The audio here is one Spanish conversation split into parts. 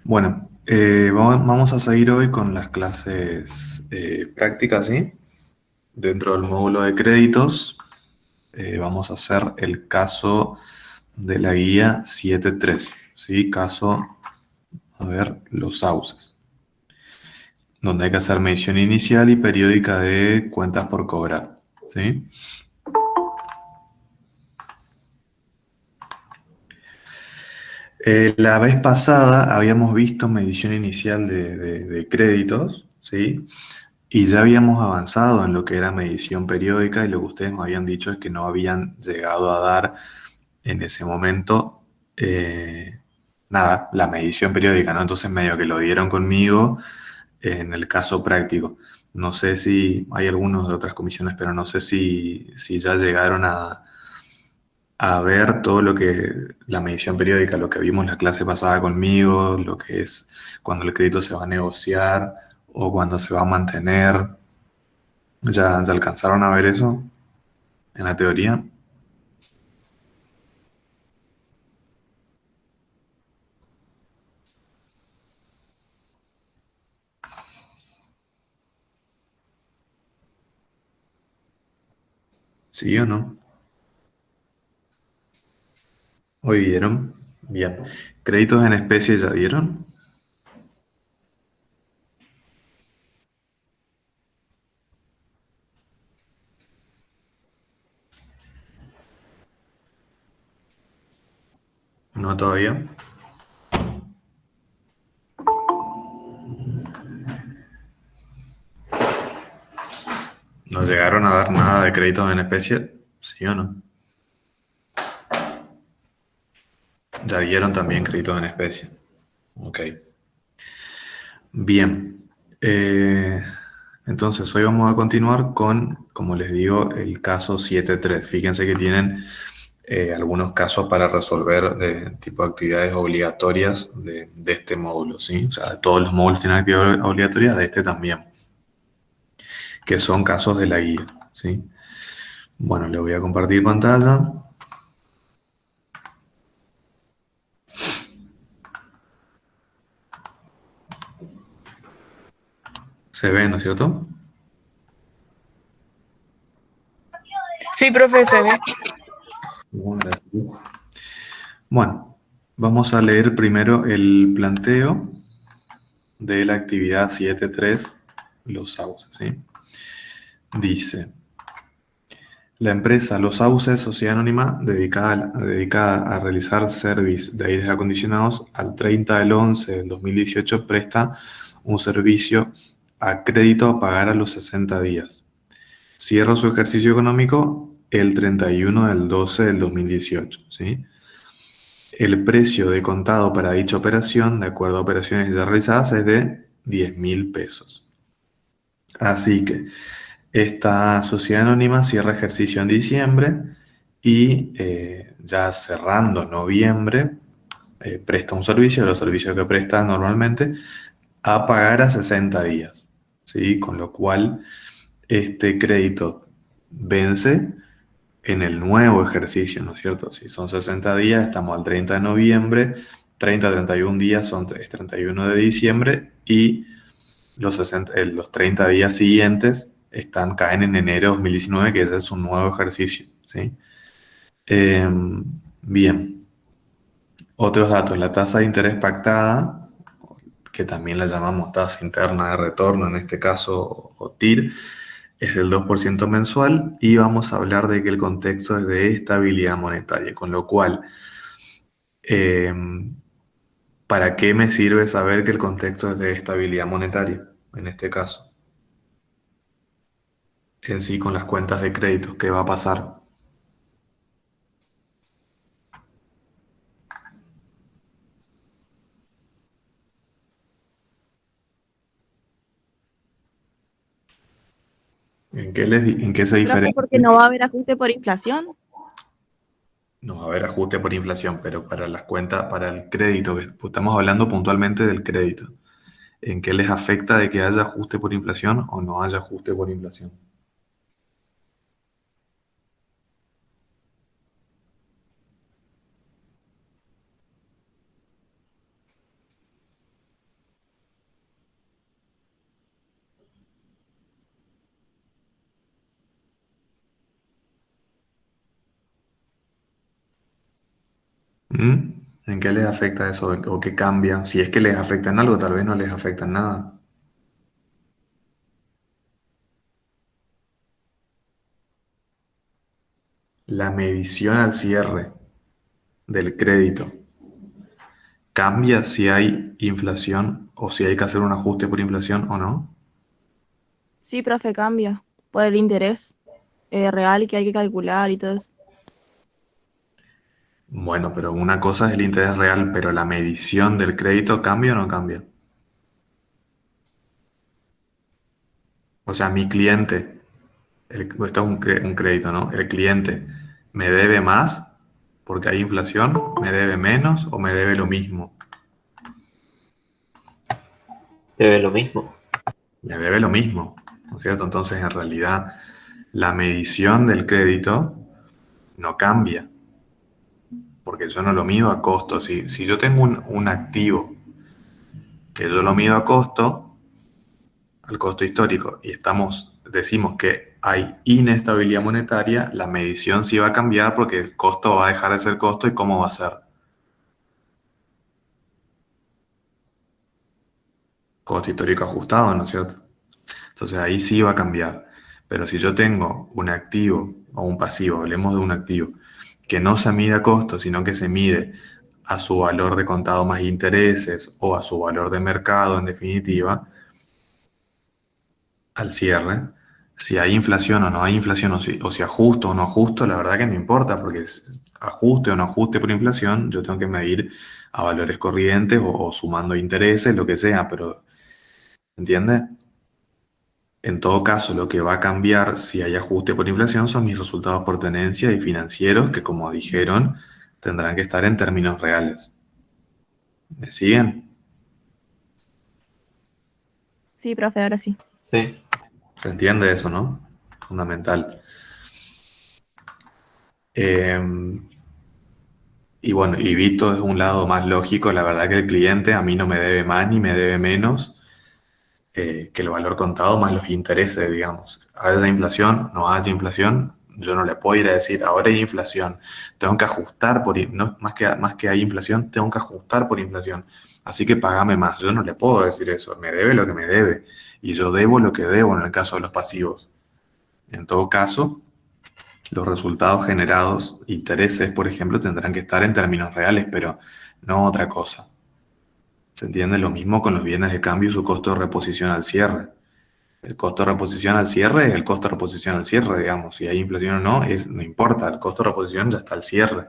Bueno, vamos a seguir hoy con las clases prácticas, ¿sí? Dentro del módulo de créditos, vamos a hacer el caso de la guía 7.3, ¿sí? Caso, a ver, los sauces, donde hay que hacer medición inicial y periódica de cuentas por cobrar, ¿sí? La vez pasada habíamos visto medición inicial de créditos, ¿sí? Y ya habíamos avanzado en lo que era medición periódica y lo que ustedes me habían dicho es que no habían llegado a dar en ese momento nada, la medición periódica, ¿no? Entonces medio que lo dieron conmigo en el caso práctico. No sé si hay algunos de otras comisiones, pero no sé si ya llegaron a ver todo lo que, la medición periódica, lo que vimos la clase pasada conmigo, lo que es cuando el crédito se va a negociar o cuando se va a mantener. ¿Ya alcanzaron a ver eso en la teoría? ¿Sí o no? ¿Hoy dieron? Bien. ¿Créditos en especie ya dieron? No todavía. ¿No llegaron a dar nada de créditos en especie? ¿Sí o no? Ya dieron también créditos en especie. Ok. Bien. Eh, entonces, hoy vamos a continuar con, como les digo, el caso 7.3. Fíjense que tienen algunos casos para resolver de tipo de actividades obligatorias de este módulo, ¿sí? O sea, todos los módulos tienen actividades obligatorias, de este también, que son casos de la guía, ¿sí? Bueno, le voy a compartir pantalla. Se ve, ¿no es cierto? Sí, profe, se ve. Bueno, gracias. Bueno, vamos a leer primero el planteo de la actividad 7.3, los sauces, ¿sí? Dice, la empresa Los Sauces, sociedad anónima dedicada a realizar service de aires acondicionados, al 30 del 11 del 2018 presta un servicio a crédito a pagar a los 60 días. Cierra su ejercicio económico el 31 del 12 del 2018, ¿sí? El precio de contado para dicha operación, de acuerdo a operaciones ya realizadas, es de 10.000 pesos. Así que esta sociedad anónima cierra ejercicio en diciembre y ya cerrando noviembre presta un servicio, los servicios que presta normalmente, a pagar a 60 días, ¿sí? Con lo cual este crédito vence en el nuevo ejercicio, ¿no es cierto? Si son 60 días, estamos al 30 de noviembre, 30 a 31 días es 31 de diciembre y los 30 días siguientes caen en enero de 2019, que ese es un nuevo ejercicio, ¿sí? Bien, otros datos, la tasa de interés pactada, que también la llamamos tasa interna de retorno, en este caso, o TIR, es del 2% mensual y vamos a hablar de que el contexto es de estabilidad monetaria, con lo cual, eh, ¿para qué me sirve saber que el contexto es de estabilidad monetaria en este caso? En sí, con las cuentas de créditos, ¿qué va a pasar? ¿En qué se Profe, diferencia? porque no va a haber ajuste por inflación. No va a haber ajuste por inflación, pero para las cuentas, para el crédito, que estamos hablando puntualmente del crédito, ¿en qué les afecta de que haya ajuste por inflación o no haya ajuste por inflación? ¿Mm? ¿En qué les afecta eso o qué cambia? Si es que les afecta en algo, tal vez no les afecta en nada. La medición al cierre del crédito cambia si hay inflación o si hay que hacer un ajuste por inflación o no. Sí, profe, cambia por el interés real que hay que calcular y todo eso. Bueno, pero una cosa es el interés real, pero la medición del crédito cambia o no cambia. O sea, mi cliente, esto es un crédito, ¿no? El cliente me debe más porque hay inflación, me debe menos o me debe lo mismo. Debe lo mismo. Me debe lo mismo, ¿no es cierto? Entonces, en realidad, la medición del crédito no cambia, porque yo no lo mido a costo. Si yo tengo un activo que yo lo mido a costo, al costo histórico, y decimos que hay inestabilidad monetaria, la medición sí va a cambiar porque el costo va a dejar de ser costo y cómo va a ser. Costo histórico ajustado, ¿no es cierto? Entonces ahí sí va a cambiar. Pero si yo tengo un activo o un pasivo, hablemos de un activo, que no se mide a costo, sino que se mide a su valor de contado más intereses o a su valor de mercado, en definitiva, al cierre, si hay inflación o no hay inflación, o si ajusto o no ajusto, la verdad que no importa, porque ajuste o no ajuste por inflación, yo tengo que medir a valores corrientes o sumando intereses, lo que sea, pero ¿entiendes? En todo caso, lo que va a cambiar si hay ajuste por inflación son mis resultados por tenencia y financieros, que como dijeron, tendrán que estar en términos reales. ¿Me siguen? Sí, profe, ahora sí. Sí. ¿Se entiende eso, no? Fundamental. Eh, y bueno, y visto desde un lado más lógico, la verdad que el cliente a mí no me debe más ni me debe menos que el valor contado más los intereses, digamos. Haya inflación, no haya inflación, yo no le puedo ir a decir, ahora hay inflación, tengo que ajustar no, más que hay inflación, tengo que ajustar por inflación. Así que pagame más. Yo no le puedo decir eso, me debe lo que me debe. Y yo debo lo que debo en el caso de los pasivos. En todo caso, los resultados generados, intereses, por ejemplo, tendrán que estar en términos reales, pero no otra cosa. ¿Se entiende? Lo mismo con los bienes de cambio y su costo de reposición al cierre. El costo de reposición al cierre es el costo de reposición al cierre, digamos. Si hay inflación o no, no importa. El costo de reposición ya está al cierre.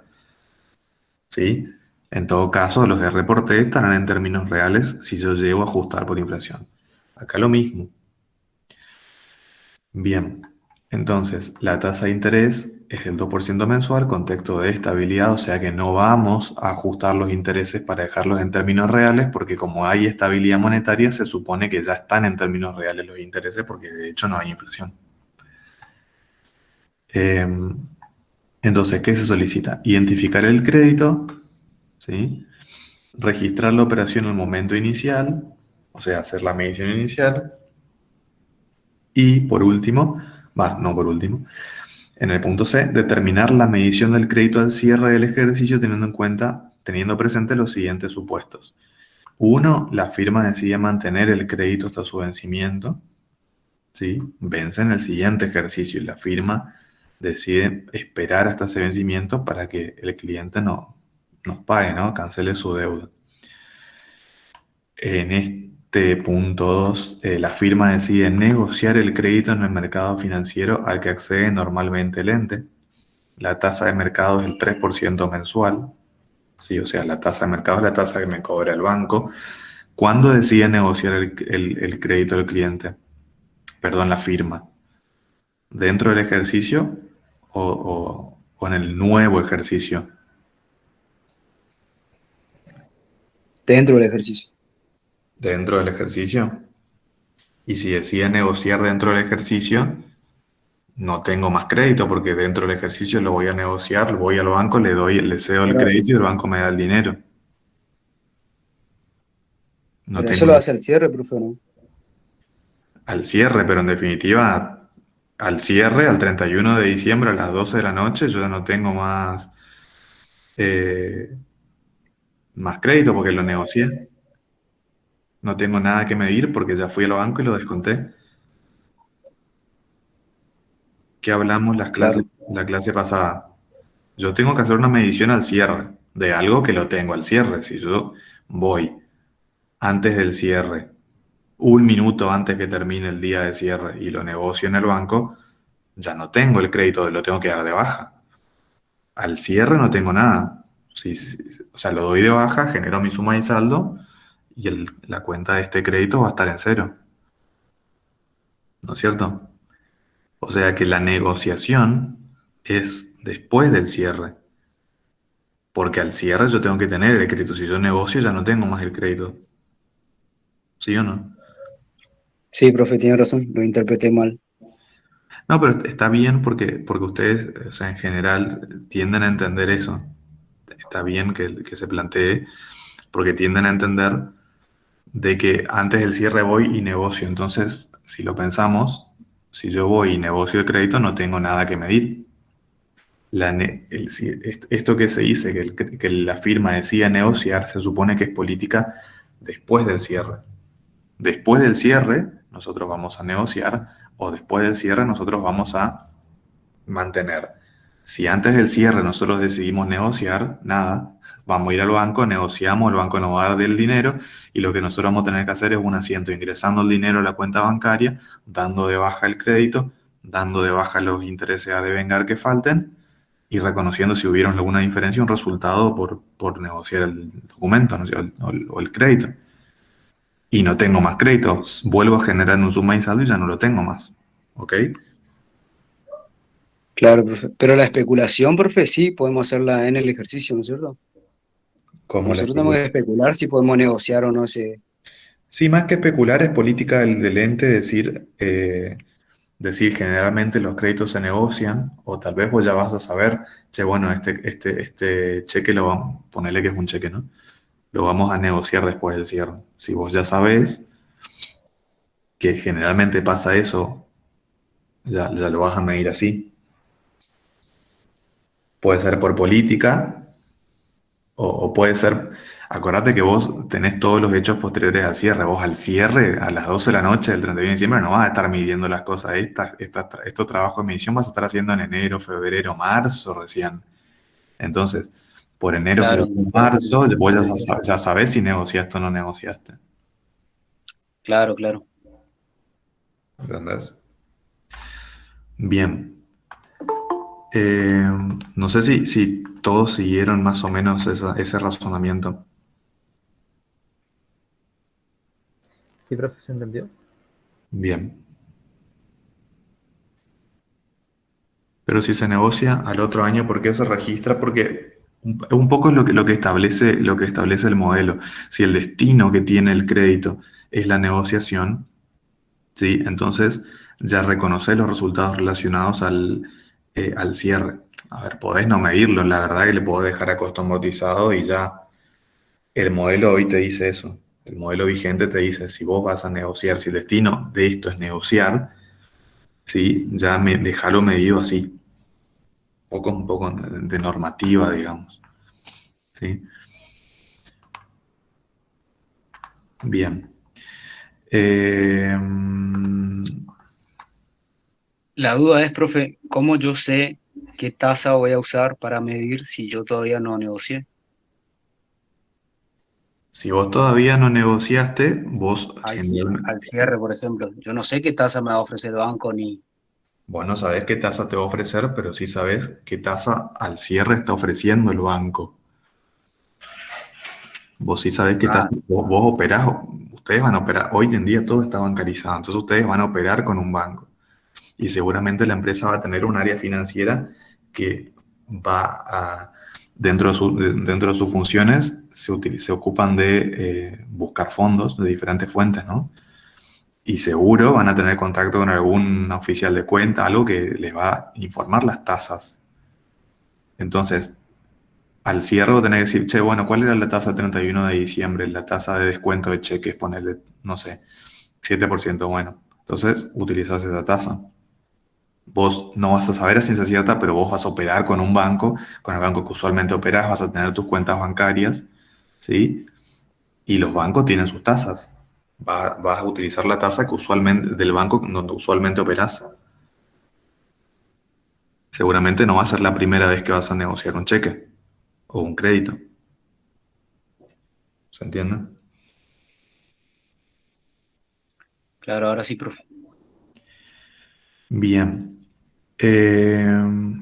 ¿Sí? En todo caso, los de reporte estarán en términos reales si yo llego a ajustar por inflación. Acá lo mismo. Bien. Entonces, la tasa de interés es el 2% mensual, contexto de estabilidad, o sea que no vamos a ajustar los intereses para dejarlos en términos reales, porque como hay estabilidad monetaria, se supone que ya están en términos reales los intereses, porque de hecho no hay inflación. Entonces, ¿qué se solicita? Identificar el crédito, ¿sí? Registrar la operación al momento inicial, o sea, hacer la medición inicial. Y por último, no por último, en el punto C, determinar la medición del crédito al cierre del ejercicio teniendo presente los siguientes supuestos. Uno, la firma decide mantener el crédito hasta su vencimiento, ¿sí? Vence en el siguiente ejercicio y la firma decide esperar hasta ese vencimiento para que el cliente no nos pague, ¿no? Cancele su deuda. En este punto 2, la firma decide negociar el crédito en el mercado financiero al que accede normalmente el ente. La tasa de mercado es el 3% mensual, ¿sí? O sea, la tasa de mercado es la tasa que me cobra el banco. ¿Cuándo decide negociar el crédito del cliente? Perdón, la firma. ¿Dentro del ejercicio o en el nuevo ejercicio? Dentro del ejercicio. Dentro del ejercicio. Y si decide negociar dentro del ejercicio, no tengo más crédito porque dentro del ejercicio lo voy a negociar, voy al banco, le cedo el Pero, crédito y el banco me da el dinero. No pero eso tengo lo hace el cierre, profe, ¿no? al cierre, pero en definitiva, al cierre, al 31 de diciembre a las 12 de la noche, yo ya no tengo más, más crédito porque lo negocié. No tengo nada que medir porque ya fui al banco y lo desconté. ¿Qué hablamos Claro, la clase pasada? Yo tengo que hacer una medición al cierre de algo que lo tengo al cierre. Si yo voy antes del cierre, un minuto antes que termine el día de cierre y lo negocio en el banco, ya no tengo el crédito, lo tengo que dar de baja. Al cierre no tengo nada. O sea, lo doy de baja, genero mi suma y saldo y la cuenta de este crédito va a estar en cero. ¿No es cierto? O sea que la negociación es después del cierre. Porque al cierre yo tengo que tener el crédito. Si yo negocio ya no tengo más el crédito. ¿Sí o no? sí, profe, tiene razón, lo interpreté mal. No, pero está bien porque ustedes, o sea, en general tienden a entender eso. Está bien que se plantee porque tienden a entender de que antes del cierre voy y negocio. Entonces, si lo pensamos, si yo voy y negocio el crédito, no tengo nada que medir. Esto que se dice, que la firma decía negociar, se supone que es política después del cierre. Después del cierre, nosotros vamos a negociar, o después del cierre, nosotros vamos a mantener. Si antes del cierre nosotros decidimos negociar, nada, vamos a ir al banco, negociamos, el banco nos va a dar del dinero y lo que nosotros vamos a tener que hacer es un asiento, ingresando el dinero a la cuenta bancaria, dando de baja el crédito, dando de baja los intereses a devengar que falten y reconociendo si hubieron alguna diferencia, un resultado por negociar el documento, ¿no? O el crédito. Y no tengo más créditos, vuelvo a generar un suma y saldo y ya no lo tengo más. ¿Ok? Claro, profe. Pero la especulación, profe, sí, podemos hacerla en el ejercicio, ¿no es cierto? Como la Nosotros tenemos que especular si podemos negociar o no ese. Sí, más que especular es política del ente decir generalmente los créditos se negocian o tal vez vos ya vas a saber, che, bueno, este cheque lo vamos, ponele que es un cheque, ¿no? Lo vamos a negociar después del cierre. Si vos ya sabés que generalmente pasa eso, ya lo vas a medir así. Puede ser por política o puede ser, acordate que vos tenés todos los hechos posteriores al cierre. Vos al cierre, a las 12 de la noche del 31 de diciembre, no vas a estar midiendo las cosas. Estos trabajos de medición vas a estar haciendo en enero, febrero, marzo recién. Entonces, por enero, Claro, febrero, claro, marzo, vos puede ser. ya sabés si negociaste o no negociaste. Claro, claro. ¿Entendés? Bien. Eh, no sé si todos siguieron más o menos ese razonamiento. Sí, profe, ¿se entendió? Bien. Pero si se negocia al otro año, ¿por qué se registra? Porque un poco es lo que establece el modelo. Si el destino que tiene el crédito es la negociación, ¿sí? Entonces ya reconoce los resultados relacionados al cierre. A ver, podés no medirlo, la verdad que le puedo dejar a costo amortizado y ya el modelo hoy te dice eso. El modelo vigente te dice, si vos vas a negociar, si el destino de esto es negociar, ¿sí? Déjalo medido así. Un poco de normativa, digamos. ¿Sí? Bien. Eh, La duda es, profe, ¿cómo yo sé qué tasa voy a usar para medir si yo todavía no negocié? si vos todavía no negociaste, vos Al cierre, por ejemplo. Yo no sé qué tasa me va a ofrecer el banco ni. vos no sabés qué tasa te va a ofrecer, pero sí sabés qué tasa al cierre está ofreciendo el banco. Vos sí sabés qué tasa, Ah, vos operás, ustedes van a operar, hoy en día todo está bancarizado, entonces ustedes van a operar con un banco. Y seguramente la empresa va a tener un área financiera que va a, dentro de sus funciones, se ocupan de buscar fondos de diferentes fuentes, ¿no? Y seguro van a tener contacto con algún oficial de cuenta, algo que les va a informar las tasas. Entonces, al cierre vos tenés que decir, che, bueno, ¿cuál era la tasa 31 de diciembre? La tasa de descuento de cheques, ponerle, no sé, 7%. Bueno, entonces utilizás esa tasa. Vos no vas a saber a ciencia cierta, pero vos vas a operar con un banco, con el banco que usualmente operás, vas a tener tus cuentas bancarias, ¿sí? Y los bancos tienen sus tasas. Vas a utilizar la tasa que usualmente, del banco donde usualmente operas. Seguramente no va a ser la primera vez que vas a negociar un cheque o un crédito. ¿Se entiende? Claro, ahora sí, profe. Bien. Eh,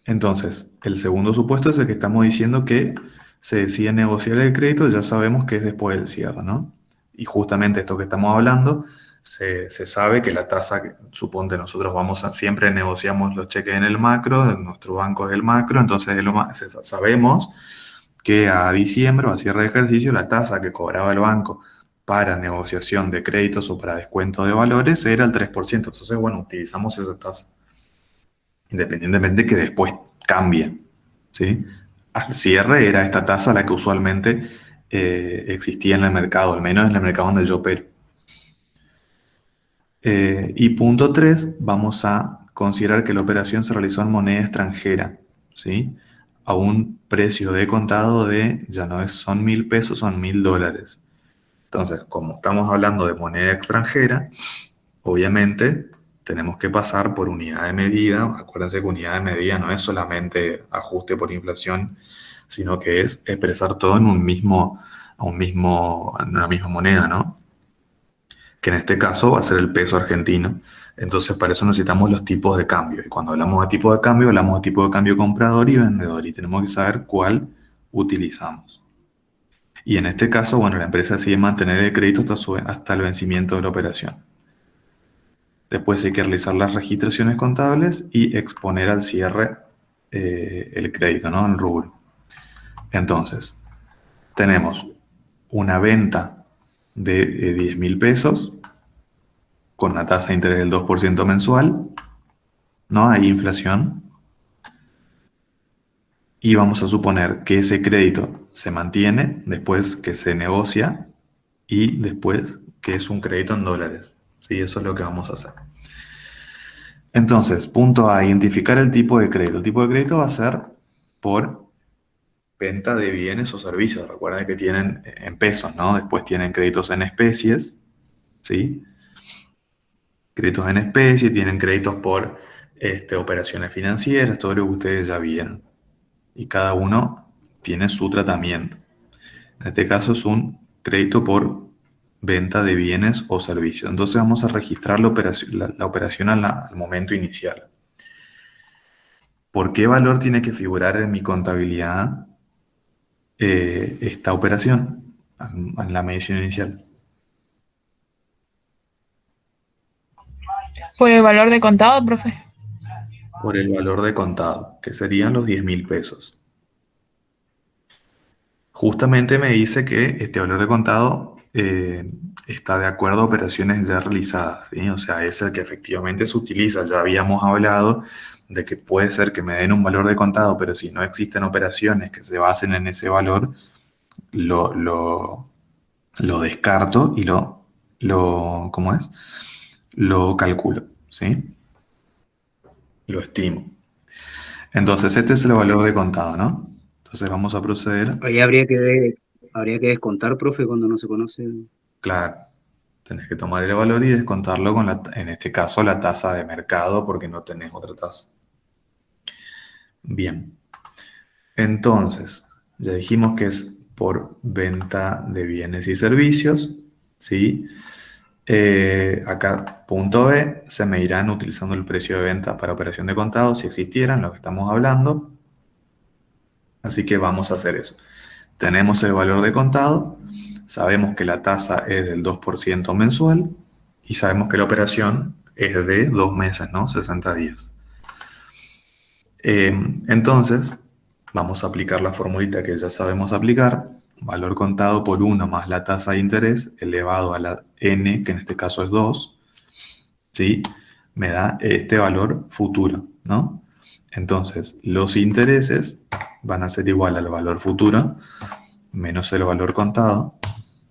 entonces, el segundo supuesto es el que estamos diciendo que se decide negociar el crédito, ya sabemos que es después del cierre, ¿no? Y justamente esto que estamos hablando, se sabe que la tasa, suponte nosotros siempre negociamos los cheques en el macro, nuestro banco es el macro, entonces sabemos que a diciembre o a cierre de ejercicio la tasa que cobraba el banco para negociación de créditos o para descuento de valores era el 3%. Entonces, bueno, utilizamos esa tasa, independientemente que después cambie, ¿sí? Al cierre era esta tasa la que usualmente existía en el mercado, al menos en el mercado donde yo opero. Y punto 3, vamos a considerar que la operación se realizó en moneda extranjera, ¿sí? A un precio de contado de, ya no son 1.000 pesos, son $1.000. Entonces, como estamos hablando de moneda extranjera, obviamente tenemos que pasar por unidad de medida. Acuérdense que unidad de medida no es solamente ajuste por inflación, sino que es expresar todo en en una misma moneda, ¿no? Que en este caso va a ser el peso argentino. Entonces, para eso necesitamos los tipos de cambio. Y cuando hablamos de tipo de cambio, hablamos de tipo de cambio comprador y vendedor. Y tenemos que saber cuál utilizamos. Y en este caso, bueno, la empresa decide mantener el crédito hasta el vencimiento de la operación. Después hay que realizar las registraciones contables y exponer al cierre el crédito, ¿no? El rubro. Entonces, tenemos una venta de 10.000 pesos con una tasa de interés del 2% mensual, ¿no? Hay inflación. Y vamos a suponer que ese crédito se mantiene después que se negocia y después que es un crédito en dólares. Sí, eso es lo que vamos a hacer. Entonces, punto A, identificar el tipo de crédito. El tipo de crédito va a ser por venta de bienes o servicios. Recuerden que tienen en pesos, ¿no? Después tienen créditos en especies, ¿sí? Créditos en especie, tienen créditos por operaciones financieras, todo lo que ustedes ya vieron. Y cada uno tiene su tratamiento. En este caso es un crédito por venta de bienes o servicios. Entonces vamos a registrar la operación al momento inicial. ¿Por qué valor tiene que figurar en mi contabilidad esta operación en la medición inicial? Por el valor de contado, profe. Por el valor de contado, que serían los 10.000 pesos. Justamente me dice que este valor de contado está de acuerdo a operaciones ya realizadas, ¿sí? O sea, es el que efectivamente se utiliza. Ya habíamos hablado de que puede ser que me den un valor de contado, pero si no existen operaciones que se basen en ese valor, lo descarto y ¿cómo es? Lo calculo, ¿sí? Lo estimo. Entonces, este es el valor de contado, ¿no? Entonces vamos a proceder. Ahí habría que descontar, profe, cuando no se conoce. Claro, tenés que tomar el valor y descontarlo con en este caso, la tasa de mercado, porque no tenés otra tasa. Bien. Entonces, ya dijimos que es por venta de bienes y servicios, ¿sí? Acá, punto B, se medirán utilizando el precio de venta para operación de contado, si existieran, lo que estamos hablando. Así que vamos a hacer eso. Tenemos el valor de contado, sabemos que la tasa es del 2% mensual y sabemos que la operación es de 2 meses, ¿no? 60 días. Entonces, vamos a aplicar la formulita que ya sabemos aplicar. Valor contado por 1 más la tasa de interés elevado a la n, que en este caso es 2, ¿sí? Me da este valor futuro, ¿no? Entonces, los intereses van a ser igual al valor futuro menos el valor contado.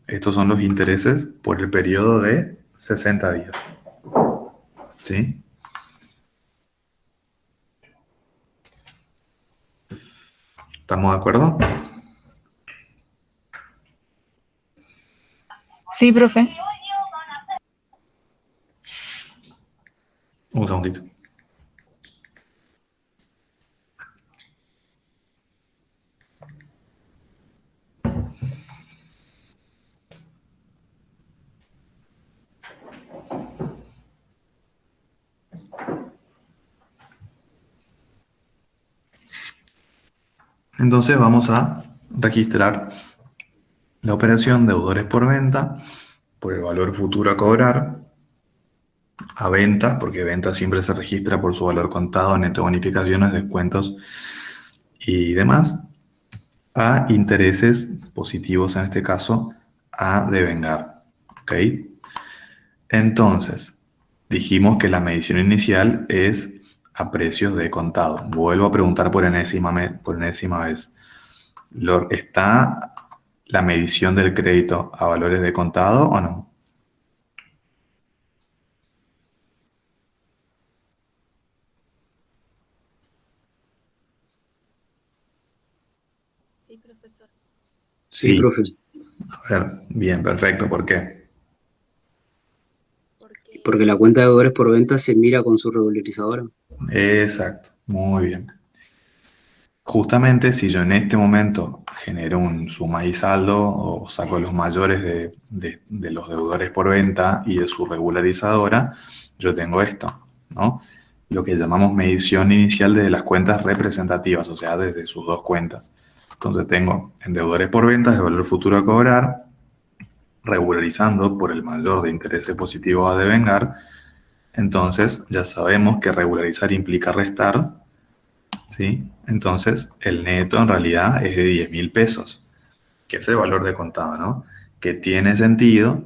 Estos son los intereses por el periodo de 60 días. ¿Sí? ¿Estamos de acuerdo? Sí, profe. Un segundito. Entonces vamos a registrar la operación deudores por venta, por el valor futuro a cobrar, a venta, porque venta siempre se registra por su valor contado, neto bonificaciones, descuentos y demás, a intereses positivos en este caso, a devengar. ¿Ok? Entonces, dijimos que la medición inicial es a precios de contado. Vuelvo a preguntar por enésima vez. ¿Está la medición del crédito a valores de contado o no? Sí, profesor. Sí, profe. A ver, bien, perfecto. ¿Por qué? Porque la cuenta de deudores por venta se mira con su regularizadora. Exacto, muy bien. Justamente si yo en este momento genero un suma y saldo o saco los mayores de los deudores por venta y de su regularizadora, yo tengo esto, ¿no? Lo que llamamos medición inicial de las cuentas representativas, o sea, desde sus dos cuentas. Entonces tengo en deudores por ventas el valor futuro a cobrar, regularizando por el mayor de intereses positivos a devengar. Entonces ya sabemos que regularizar implica restar, ¿sí? Entonces el neto en realidad es de 10.000 pesos, que es el valor de contado, ¿no? Que tiene sentido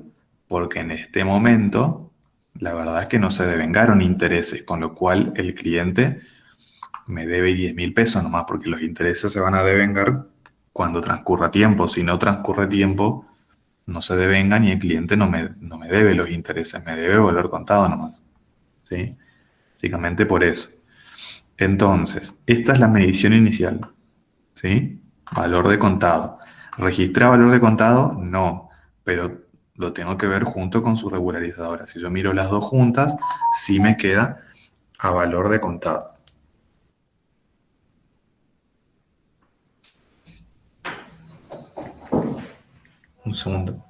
porque en este momento la verdad es que no se devengaron intereses, con lo cual el cliente me debe 10.000 pesos nomás, porque los intereses se van a devengar cuando transcurra tiempo. Si no transcurre tiempo, no se devengan y el cliente no me debe los intereses, me debe el valor contado nomás, ¿sí? Básicamente por eso. Entonces, esta es la medición inicial, ¿sí? Valor de contado. ¿Registra valor de contado? No, pero lo tengo que ver junto con su regularizadora. Si yo miro las dos juntas, sí me queda a valor de contado. Un segundo.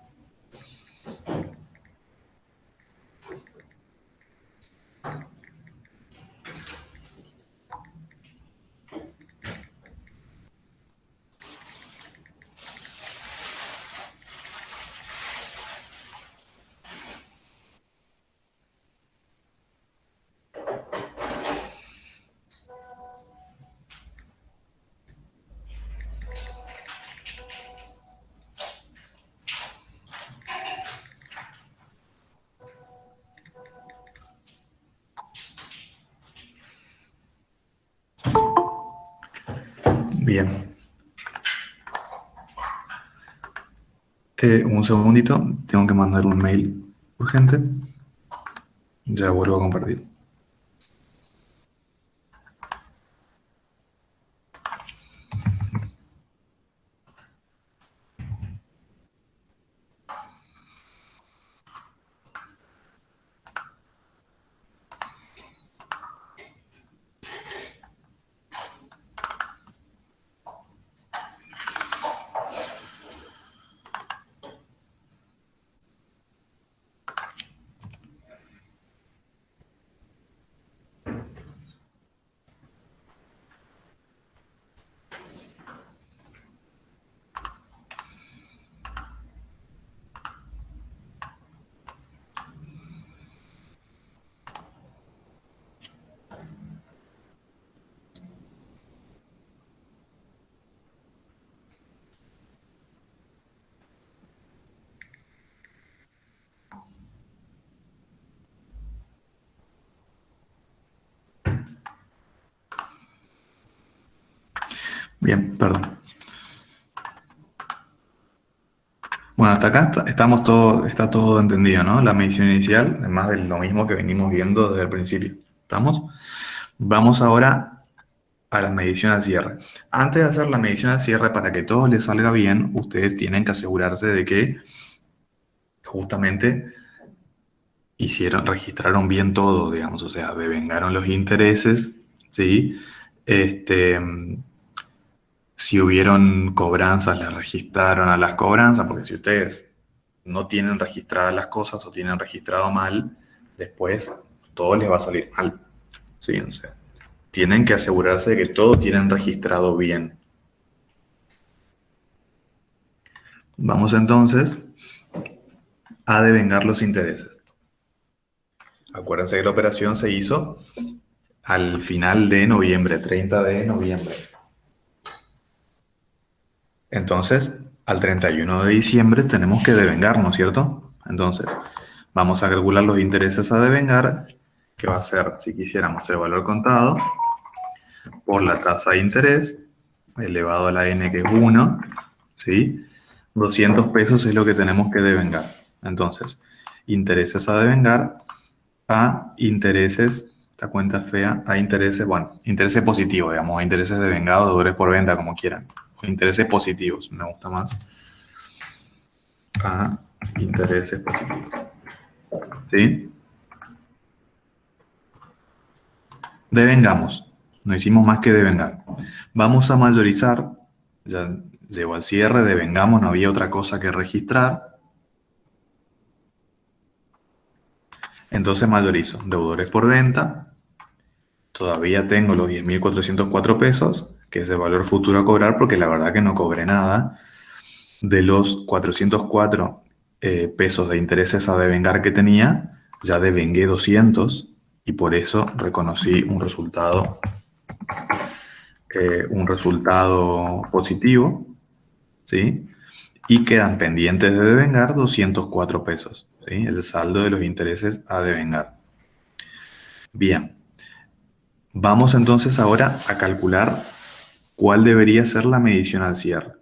Bien. Un segundito, tengo que mandar un mail urgente. Ya vuelvo a compartir. Bien, perdón. Bueno, hasta acá está todo entendido, ¿no? La medición inicial, es más de lo mismo que venimos viendo desde el principio. ¿Estamos? Vamos ahora a la medición al cierre. Antes de hacer la medición al cierre, para que todo les salga bien, ustedes tienen que asegurarse de que justamente registraron bien todo, digamos, o sea, devengaron los intereses, ¿sí? Si hubieron cobranzas, las registraron a las cobranzas, porque si ustedes no tienen registradas las cosas o tienen registrado mal, después todo les va a salir mal, ¿sí? O sea, tienen que asegurarse de que todo tienen registrado bien. Vamos entonces a devengar los intereses. Acuérdense que la operación se hizo al final de noviembre, 30 de noviembre. Entonces, al 31 de diciembre tenemos que devengarnos, ¿cierto? Entonces, vamos a calcular los intereses a devengar, que va a ser, si quisiéramos, el valor contado por la tasa de interés elevado a la n, que es 1, ¿sí? 200 pesos es lo que tenemos que devengar. Entonces, intereses a devengar a intereses, esta cuenta es fea, a intereses, bueno, intereses positivos, digamos, a intereses devengados, deudores por venta, como quieran. O intereses positivos, me gusta más. A intereses positivos. ¿Sí? Devengamos. No hicimos más que devengar. Vamos a mayorizar. Ya llegó al cierre, devengamos, no había otra cosa que registrar. Entonces mayorizo. Deudores por venta. Todavía tengo los 10.404 pesos, que es el valor futuro a cobrar, porque la verdad que no cobré nada. De los 404 pesos de intereses a devengar que tenía, ya devengué 200 y por eso reconocí un resultado positivo, ¿sí? Y quedan pendientes de devengar 204 pesos, ¿sí? El saldo de los intereses a devengar. Bien. Vamos entonces ahora a calcular cuál debería ser la medición al cierre.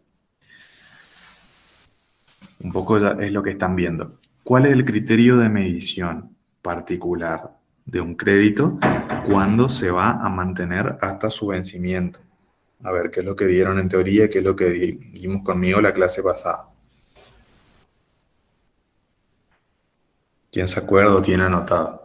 Un poco ya es lo que están viendo. ¿Cuál es el criterio de medición particular de un crédito cuando se va a mantener hasta su vencimiento? A ver, ¿qué es lo que dieron en teoría? ¿Qué es lo que dimos conmigo la clase pasada? ¿Quién se acuerda o tiene anotado?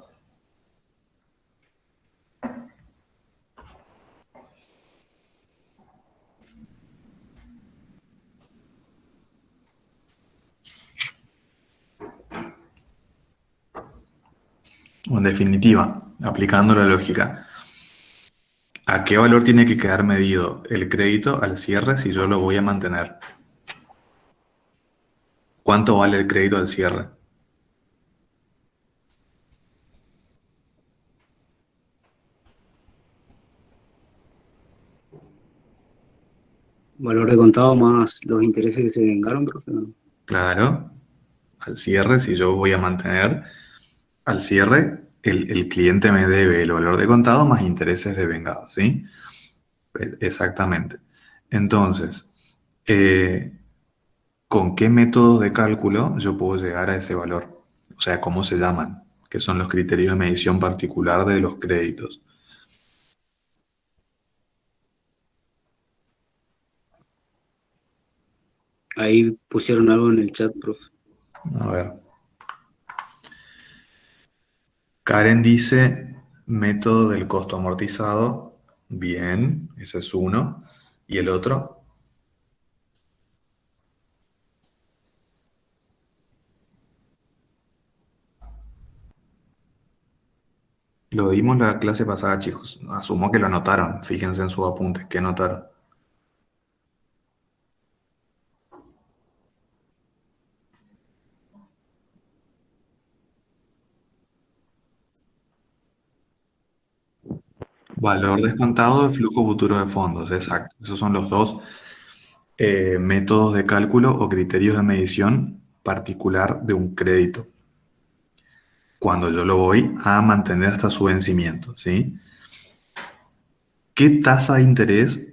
O en definitiva, aplicando la lógica, ¿a qué valor tiene que quedar medido el crédito al cierre si yo lo voy a mantener? ¿Cuánto vale el crédito al cierre? Valor de contado más los intereses que se vengaron, profe, ¿no? Claro, al cierre, si yo voy a mantener, al cierre, el cliente me debe el valor de contado más intereses devengados, ¿sí? Exactamente. Entonces, ¿con qué métodos de cálculo yo puedo llegar a ese valor? O sea, ¿cómo se llaman? ¿Qué son los criterios de medición particular de los créditos? Ahí pusieron algo en el chat, profe. A ver. Karen dice método del costo amortizado. Bien, ese es uno. ¿Y el otro? Lo dimos la clase pasada, chicos. Asumo que lo anotaron. Fíjense en sus apuntes. ¿Qué anotaron? Valor descontado de flujo futuro de fondos. Exacto. Esos son los dos métodos de cálculo o criterios de medición particular de un crédito. Cuando yo lo voy a mantener hasta su vencimiento, ¿sí? ¿Qué tasa de interés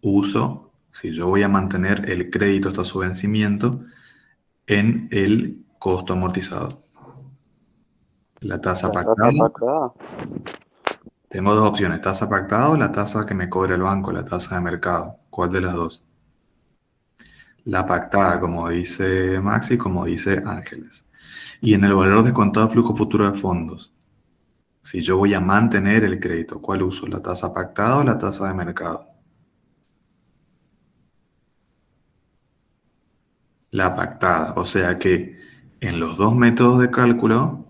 uso si yo voy a mantener el crédito hasta su vencimiento en el costo amortizado? La tasa pactada. Tengo dos opciones, tasa pactada o la tasa que me cobra el banco, la tasa de mercado. ¿Cuál de las dos? la pactada, como dice Maxi, como dice Ángeles. Y en el valor descontado de flujo futuro de fondos, si yo voy a mantener el crédito, ¿cuál uso? ¿La tasa pactada o la tasa de mercado? La pactada, o sea que en los dos métodos de cálculo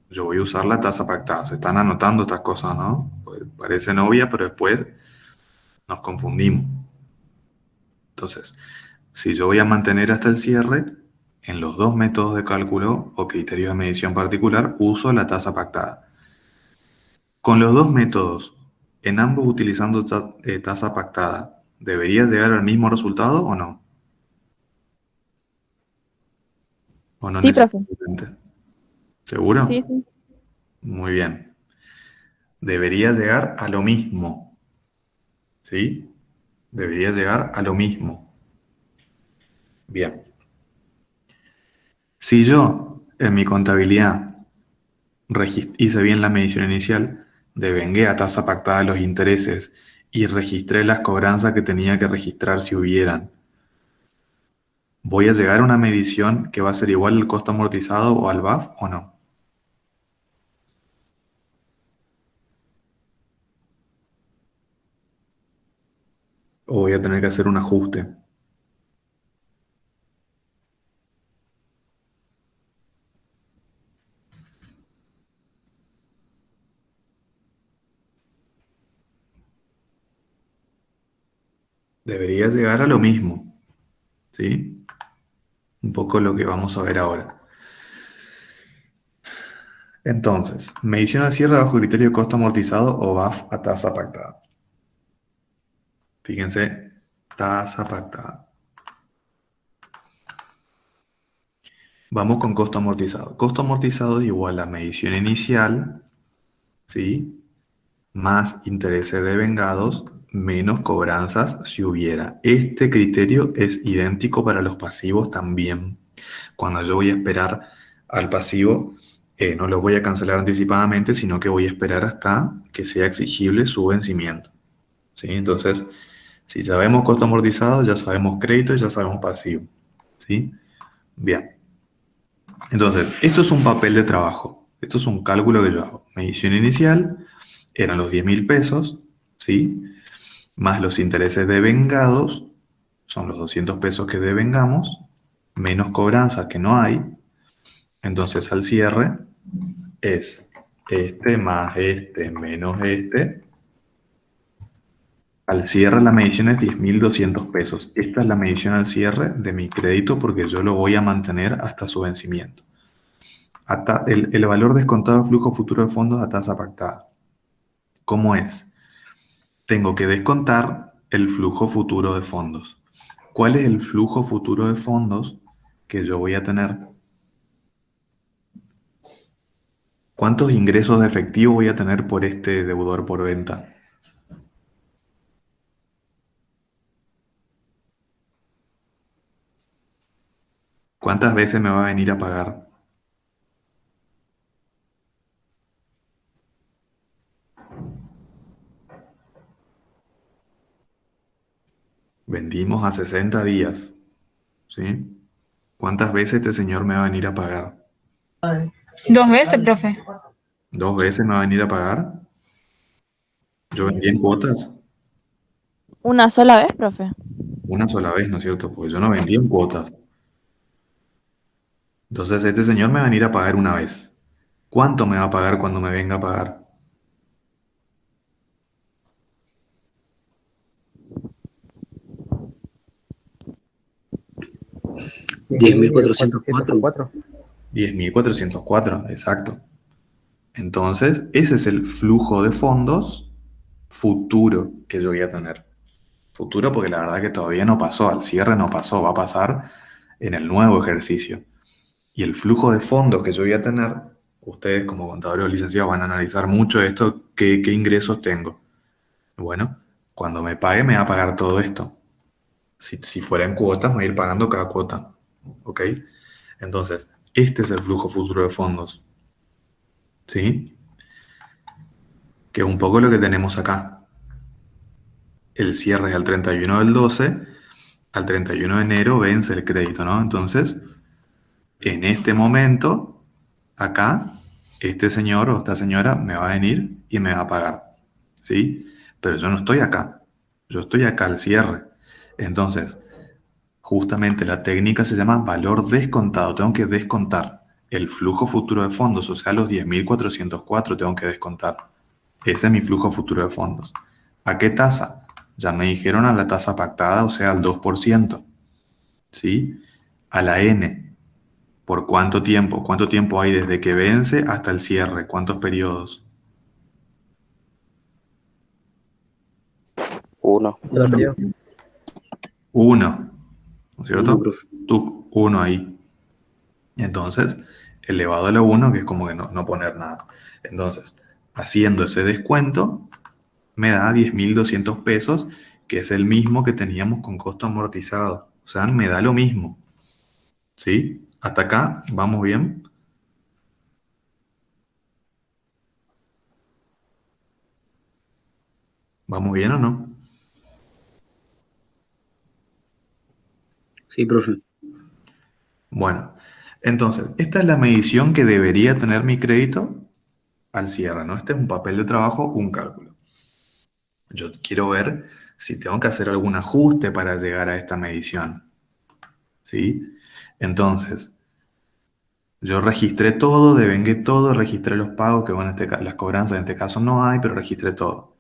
yo voy a usar la tasa pactada. Se están anotando estas cosas, ¿no? Pues parecen obvias, pero después nos confundimos. Entonces, si yo voy a mantener hasta el cierre, en los dos métodos de cálculo o criterios de medición particular, uso la tasa pactada. Con los dos métodos, en ambos utilizando tasa pactada, ¿debería llegar al mismo resultado o no? ¿O no Sí, profe. necesariamente? ¿Seguro? Sí, sí. Muy bien. Debería llegar a lo mismo. ¿Sí? Debería llegar a lo mismo. Bien. Si yo en mi contabilidad hice bien la medición inicial, devengué a tasa pactada los intereses y registré las cobranzas que tenía que registrar si hubieran, ¿voy a llegar a una medición que va a ser igual al costo amortizado o al BAF o no? ¿O voy a tener que hacer un ajuste? Debería llegar a lo mismo, ¿sí? Un poco lo que vamos a ver ahora. Entonces, medición al cierre bajo criterio de costo amortizado o BAF a tasa pactada. Fíjense, tasa pactada. Vamos con costo amortizado. Costo amortizado es igual a medición inicial, ¿sí? Más intereses devengados, menos cobranzas si hubiera. Este criterio es idéntico para los pasivos también. Cuando yo voy a esperar al pasivo, no lo voy a cancelar anticipadamente, sino que voy a esperar hasta que sea exigible su vencimiento. ¿Sí? Entonces, si sabemos costo amortizado, ya sabemos crédito y ya sabemos pasivo. ¿Sí? Bien. Entonces, esto es un papel de trabajo. Esto es un cálculo que yo hago. Medición inicial eran los 10.000 pesos, ¿sí? Más los intereses devengados, son los 200 pesos que devengamos, menos cobranzas que no hay. Entonces, al cierre es este más este menos este. Al cierre la medición es 10.200 pesos. Esta es la medición al cierre de mi crédito porque yo lo voy a mantener hasta su vencimiento. El valor descontado de flujo futuro de fondos a tasa pactada. ¿Cómo es? Tengo que descontar el flujo futuro de fondos. ¿Cuál es el flujo futuro de fondos que yo voy a tener? ¿Cuántos ingresos de efectivo voy a tener por este deudor por venta? ¿Cuántas veces me va a venir a pagar? Vendimos a 60 días, ¿sí? ¿Cuántas veces este señor me va a venir a pagar? 2 veces, profe. ¿2 veces me va a venir a pagar? ¿Yo vendí en cuotas? Una sola vez, profe. Una sola vez, ¿no es cierto? Porque yo no vendí en cuotas. Entonces este señor me va a venir a pagar una vez. ¿Cuánto me va a pagar cuando me venga a pagar? $10.404. 10.404, exacto. Entonces, ese es el flujo de fondos futuro que yo voy a tener. Futuro porque la verdad que todavía no pasó, al cierre no pasó, va a pasar en el nuevo ejercicio. Y el flujo de fondos que yo voy a tener, ustedes como contadores o licenciados van a analizar mucho esto, qué ingresos tengo. Bueno, cuando me pague me va a pagar todo esto. Si fuera en cuotas, me voy a ir pagando cada cuota. ¿Ok? Entonces, este es el flujo futuro de fondos. ¿Sí? Que es un poco lo que tenemos acá. El cierre es al 31 del 12, al 31 de enero vence el crédito, ¿no? Entonces, en este momento, acá, este señor o esta señora me va a venir y me va a pagar, ¿sí? Pero yo no estoy acá, yo estoy acá al cierre. Entonces, justamente la técnica se llama valor descontado. Tengo que descontar el flujo futuro de fondos, o sea, los 10.404 tengo que descontar. Ese es mi flujo futuro de fondos. ¿A qué tasa? Ya me dijeron a la tasa pactada, o sea, al 2%. ¿Sí? A la N. ¿Por cuánto tiempo? ¿Cuánto tiempo hay desde que vence hasta el cierre? ¿Cuántos periodos? 1. Cada periodo. 1. ¿No es Uno, cierto? profe. Tú, 1 ahí. Entonces, elevado a la 1, que es como que no poner nada. Entonces, haciendo ese descuento, me da 10.200 pesos, que es el mismo que teníamos con costo amortizado. O sea, me da lo mismo. ¿Sí? Hasta acá, ¿vamos bien? ¿Vamos bien o no? Sí, profe. Bueno, entonces, esta es la medición que debería tener mi crédito al cierre, ¿no? Este es un papel de trabajo, un cálculo. Yo quiero ver si tengo que hacer algún ajuste para llegar a esta medición, ¿sí? Entonces, yo registré todo, devengué todo, registré los pagos, que bueno, las cobranzas en este caso no hay, pero registré todo.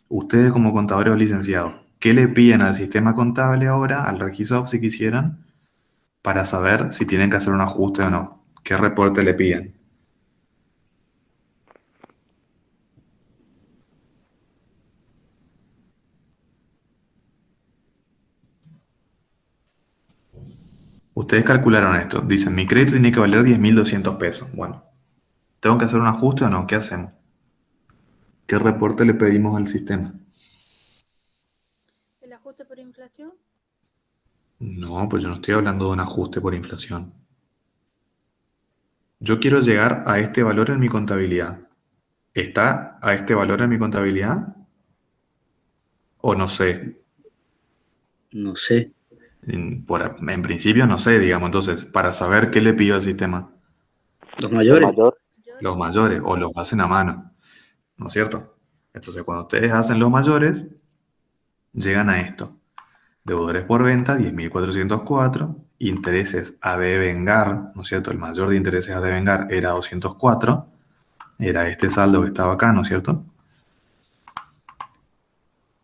Ustedes como contadores o licenciados, ¿qué le piden al sistema contable ahora, al Regisopt si quisieran, para saber si tienen que hacer un ajuste o no? ¿Qué reporte le piden? Ustedes calcularon esto. Dicen, mi crédito tiene que valer 10.200 pesos. Bueno, ¿tengo que hacer un ajuste o no? ¿Qué hacemos? ¿Qué reporte le pedimos al sistema? ¿El ajuste por inflación? No, pues yo no estoy hablando de un ajuste por inflación. Yo quiero llegar a este valor en mi contabilidad. ¿Está a este valor en mi contabilidad? O no sé. No sé. En principio no sé, digamos. Entonces, para saber qué le pido al sistema, Los mayores. los mayores o los hacen a mano, ¿no es cierto? Entonces, cuando ustedes hacen los mayores, llegan a esto. Deudores por venta, 10.404. Intereses a devengar, ¿no es cierto? El mayor de intereses a devengar era 204. Era este saldo que estaba acá, ¿no es cierto?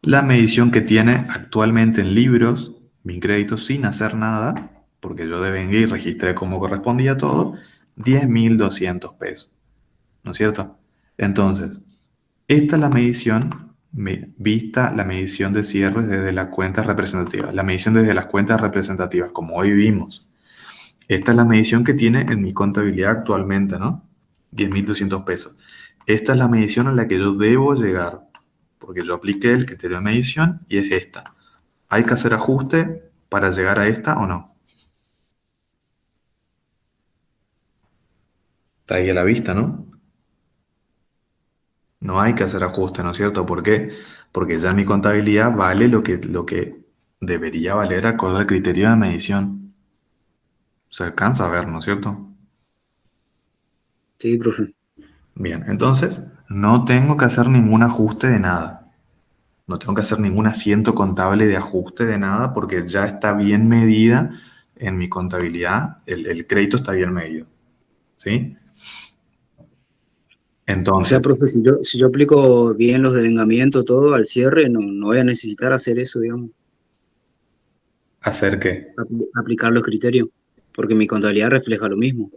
La medición que tiene actualmente en libros, mi crédito sin hacer nada, porque yo devengué y registré como correspondía todo, 10.200 pesos, ¿no es cierto? Entonces, esta es la medición vista la medición de cierres desde las cuentas representativas, la medición desde las cuentas representativas, como hoy vimos. Esta es la medición que tiene en mi contabilidad actualmente, ¿no? 10.200 pesos. Esta es la medición a la que yo debo llegar, porque yo apliqué el criterio de medición y es esta. ¿Hay que hacer ajuste para llegar a esta o no? Está ahí a la vista, ¿no? No hay que hacer ajuste, ¿no es cierto? ¿Por qué? Porque ya mi contabilidad vale lo que debería valer acorde al criterio de medición. Se alcanza a ver, ¿no es cierto? Sí, profe. Bien, entonces no tengo que hacer ningún ajuste de nada. No tengo que hacer ningún asiento contable de ajuste de nada porque ya está bien medida en mi contabilidad. El crédito está bien medido. ¿Sí? O Entonces, sea, profe, si yo aplico bien los devengamientos, todo al cierre, no voy a necesitar hacer eso, digamos, ¿hacer qué? aplicar los criterios, porque mi contabilidad refleja lo mismo.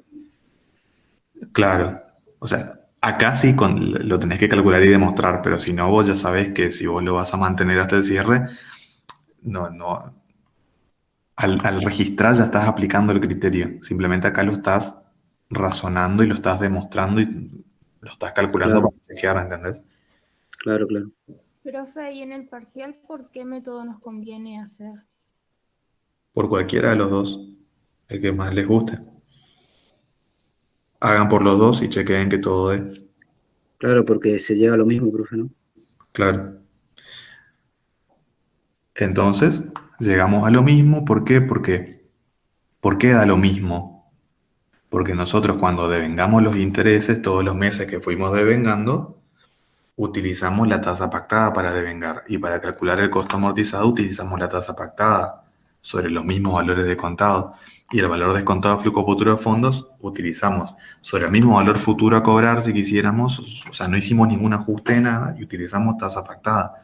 Claro. O sea, acá sí lo tenés que calcular y demostrar, pero si no, vos ya sabés que si vos lo vas a mantener hasta el cierre, no. Al registrar ya estás aplicando el criterio. Simplemente acá lo estás razonando y lo estás demostrando y lo estás calculando Claro, para chequear, ¿entendés? claro, claro. Profe, ¿y en el parcial por qué método nos conviene hacer? Por cualquiera de los dos, el que más les guste. Hagan por los dos y chequeen que todo es. Claro, porque se llega a lo mismo, profe, ¿no? Claro. Entonces, llegamos a lo mismo. ¿Por qué? ¿Por qué da lo mismo? Porque nosotros cuando devengamos los intereses, todos los meses que fuimos devengando, utilizamos la tasa pactada para devengar. Y para calcular el costo amortizado utilizamos la tasa pactada sobre los mismos valores descontados. Y el valor descontado de flujo futuro de fondos utilizamos sobre el mismo valor futuro a cobrar si quisiéramos. O sea, no hicimos ningún ajuste de nada y utilizamos tasa pactada.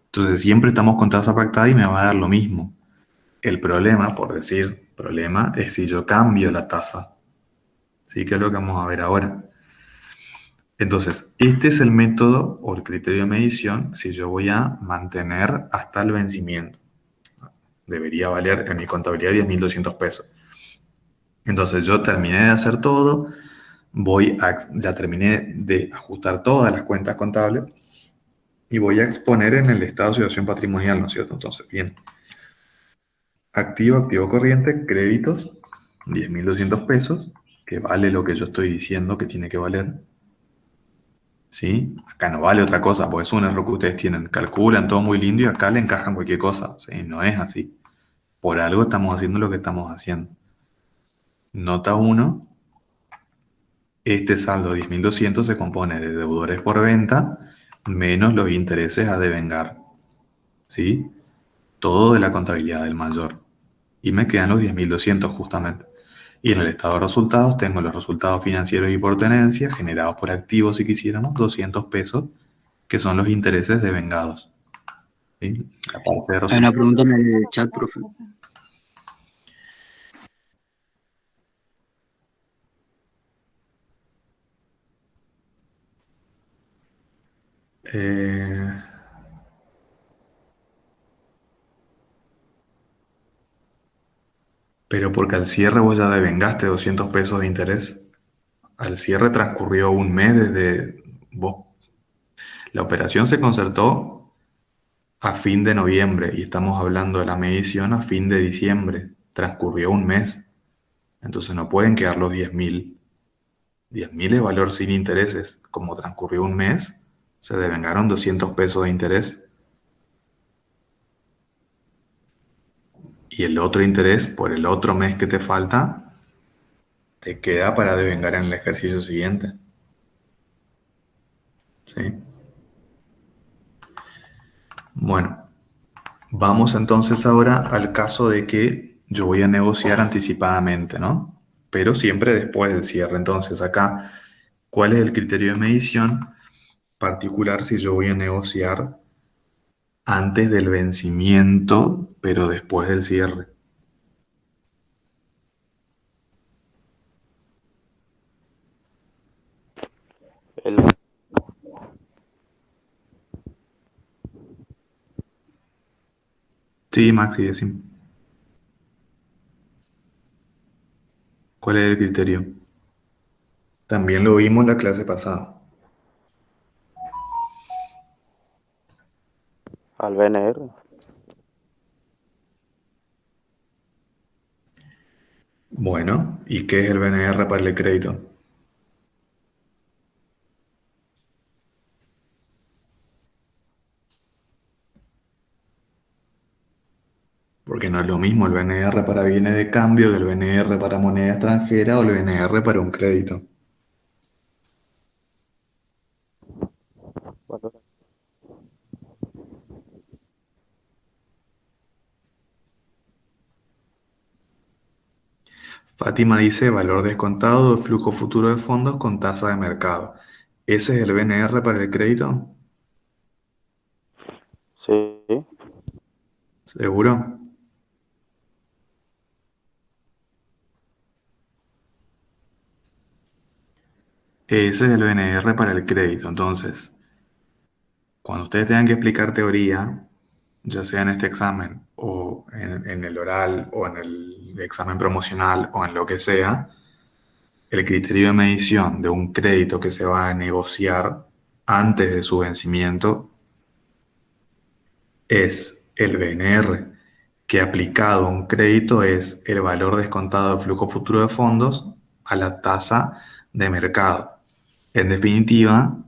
Entonces siempre estamos con tasa pactada y me va a dar lo mismo. El problema, por decir problema, es si yo cambio la tasa. ¿Sí? Que es lo que vamos a ver ahora. Entonces, este es el método o el criterio de medición si yo voy a mantener hasta el vencimiento. Debería valer en mi contabilidad 10.200 pesos. Entonces, yo terminé de hacer todo, ya terminé de ajustar todas las cuentas contables y voy a exponer en el estado de situación patrimonial, ¿no es cierto? Entonces, bien. Activo, activo corriente, créditos, 10.200 pesos, que vale lo que yo estoy diciendo que tiene que valer. ¿Sí? Acá no vale otra cosa, porque es un error que ustedes tienen. Calculan todo muy lindo y acá le encajan cualquier cosa. ¿Sí? No es así. Por algo estamos haciendo lo que estamos haciendo. Nota 1. Este saldo de 10.200 se compone de deudores por venta menos los intereses a devengar. ¿Sí? Todo de la contabilidad del mayor. Y me quedan los 10.200 justamente. Y en el estado de resultados tengo los resultados financieros y por tenencia generados por activos, si quisiéramos, 200 pesos, que son los intereses devengados. ¿Sí? La parte de Hay una resultados. pregunta en el chat, profe. Eh, pero porque al cierre vos ya devengaste 200 pesos de interés. Al cierre transcurrió un mes desde vos. La operación se concertó a fin de noviembre y estamos hablando de la medición a fin de diciembre. Transcurrió un mes. Entonces no pueden quedar los 10.000. 10.000 es valor sin intereses. Como transcurrió un mes, se devengaron 200 pesos de interés. Y el otro interés por el otro mes que te falta, te queda para devengar en el ejercicio siguiente. ¿Sí? Bueno, vamos entonces ahora al caso de que yo voy a negociar anticipadamente, ¿no? Pero siempre después del cierre. Entonces acá, ¿cuál es el criterio de medición particular si yo voy a negociar antes del vencimiento, pero después del cierre? El, Sí, Maxi, decime. ¿Cuál es el criterio? También lo vimos en la clase pasada. al BNR. Bueno, ¿y qué es el BNR para el crédito? Porque no es lo mismo el BNR para bienes de cambio que el BNR para moneda extranjera o el BNR para un crédito. Valor- Fátima dice valor descontado de flujo futuro de fondos con tasa de mercado. ¿Ese es el BNR para el crédito? Sí, ¿Seguro? Ese es el BNR para el crédito. Entonces, cuando ustedes tengan que explicar teoría, ya sea en este examen o en el oral o en el examen promocional o en lo que sea, el criterio de medición de un crédito que se va a negociar antes de su vencimiento es el BNR, que aplicado a un crédito es el valor descontado del flujo futuro de fondos a la tasa de mercado. En definitiva,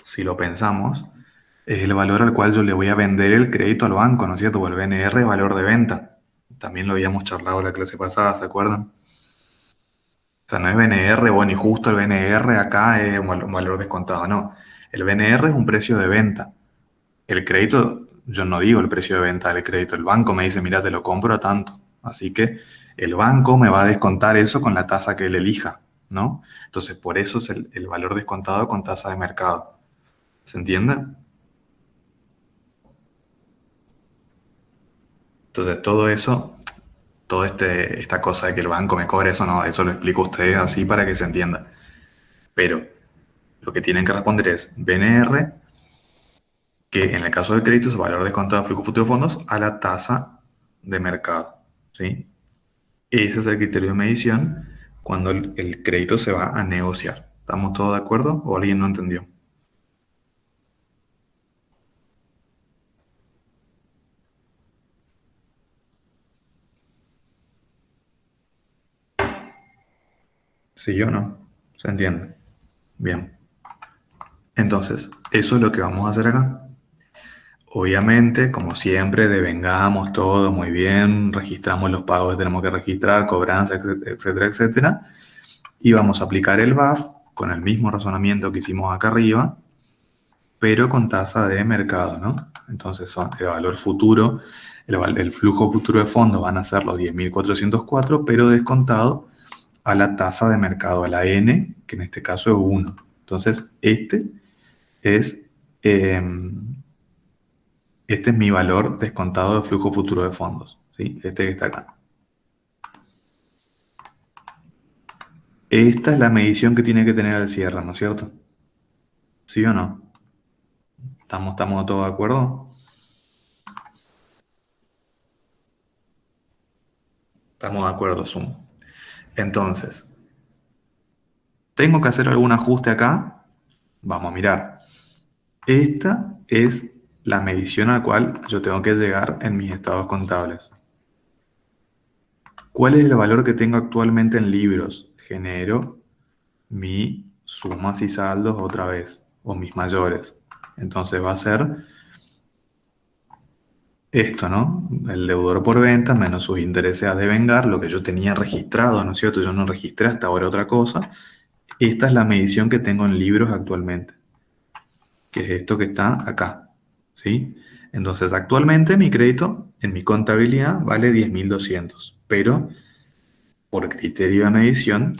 si lo pensamos, es el valor al cual yo le voy a vender el crédito al banco, ¿no es cierto? O el BNR es valor de venta. También lo habíamos charlado la clase pasada, ¿se acuerdan? O sea, no es BNR, bueno, y justo el BNR acá es un valor descontado, no. El BNR es un precio de venta. El crédito, yo no digo el precio de venta del crédito, el banco me dice, mira, te lo compro a tanto. Así que el banco me va a descontar eso con la tasa que él elija, ¿no? Entonces, por eso es el valor descontado con tasa de mercado. ¿Se entiende? Entonces, todo eso, esta cosa de que el banco me cobre eso, no, eso lo explico a ustedes así para que se entienda. Pero lo que tienen que responder es BNR, que en el caso del crédito es valor descontado de flujo futuro de fondos a la tasa de mercado, ¿sí? Ese es el criterio de medición cuando el crédito se va a negociar. ¿Estamos todos de acuerdo o alguien no entendió? ¿Sí o no? ¿Se entiende? Bien. Entonces, eso es lo que vamos a hacer acá. Obviamente, como siempre, devengamos todo muy bien, registramos los pagos que tenemos que registrar, cobranza, etcétera, etcétera. Y vamos a aplicar el BAF con el mismo razonamiento que hicimos acá arriba, pero con tasa de mercado, ¿no? Entonces, son el valor futuro, el flujo futuro de fondos van a ser los 10.404, pero descontado a la tasa de mercado, a la N, que en este caso es 1. Entonces, es, este es mi valor descontado de flujo futuro de fondos, ¿sí? Este que está acá. Esta es la medición que tiene que tener al cierre, ¿no es cierto? ¿Sí o no? ¿Estamos todos de acuerdo? Estamos de acuerdo, Zoom. Entonces, ¿tengo que hacer algún ajuste acá? Vamos a mirar. Esta es la medición a la cual yo tengo que llegar en mis estados contables. ¿Cuál es el valor que tengo actualmente en libros? Genero mi sumas y saldos otra vez, o mis mayores. Entonces va a ser esto, ¿no? El deudor por venta menos sus intereses a devengar, lo que yo tenía registrado, ¿no es cierto? Yo no registré hasta ahora otra cosa. Esta es la medición que tengo en libros actualmente, que es esto que está acá, ¿sí? Entonces, actualmente mi crédito en mi contabilidad vale 10.200, pero por criterio de medición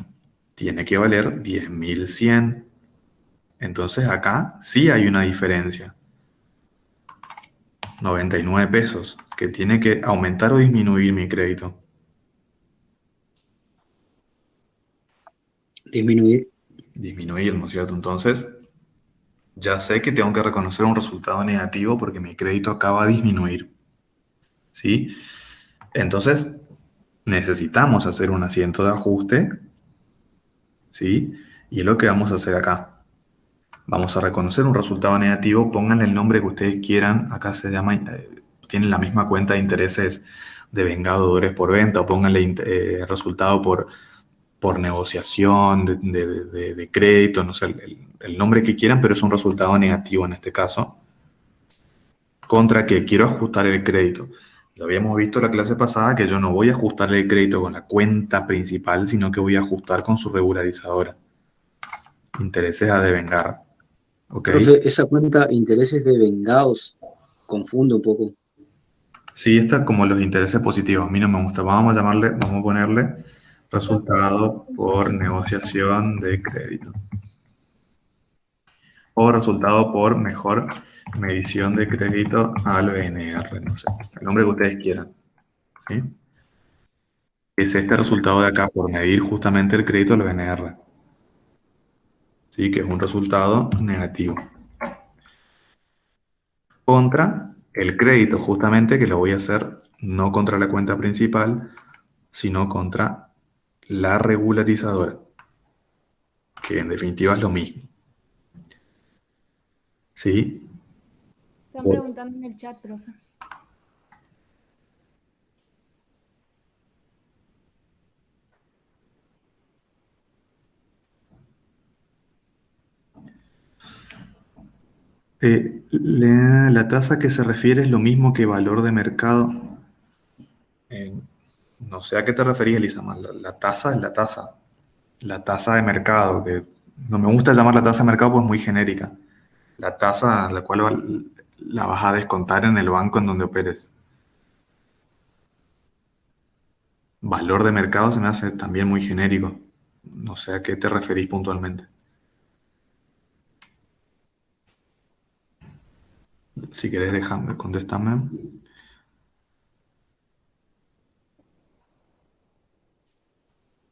tiene que valer 10.100. Entonces, acá sí hay una diferencia, 99 pesos, que tiene que aumentar o disminuir mi crédito. Disminuir. Disminuir, ¿no es cierto? Entonces, ya sé que tengo que reconocer un resultado negativo porque mi crédito acaba de disminuir, ¿sí? Entonces, necesitamos hacer un asiento de ajuste, ¿sí? Y es lo que vamos a hacer acá. Vamos a reconocer un resultado negativo, pónganle el nombre que ustedes quieran, acá se llama, tienen la misma cuenta de intereses de vengadores por venta, o pónganle resultado por negociación de crédito, no sé, el nombre que quieran, pero es un resultado negativo en este caso, contra que quiero ajustar el crédito. Lo habíamos visto en la clase pasada que yo no voy a ajustar el crédito con la cuenta principal, sino que voy a ajustar con su regularizadora. Intereses a devengar. ¿Ok? Profe, esa cuenta intereses de vengados confunde un poco. Sí, está como los intereses positivos. A mí no me gusta. Vamos a ponerle resultado por negociación de crédito. O resultado por mejor medición de crédito al BNR. No sé, el nombre que ustedes quieran. ¿Sí? Es este resultado de acá por medir justamente el crédito al BNR. ¿Sí? Que es un resultado negativo. Contra el crédito, justamente, que lo voy a hacer no contra la cuenta principal, sino contra la regularizadora, que en definitiva es lo mismo. ¿Sí? Están preguntando en el chat, profe. La tasa que se refiere es lo mismo que valor de mercado. No sé a qué te referís, Elisama. La tasa es la tasa. La tasa de mercado, que no me gusta llamar la tasa de mercado pues muy genérica. La tasa a la cual la vas a descontar en el banco en donde operes. Valor de mercado se me hace también muy genérico. No sé a qué te referís puntualmente. Si querés, déjame, contéstame.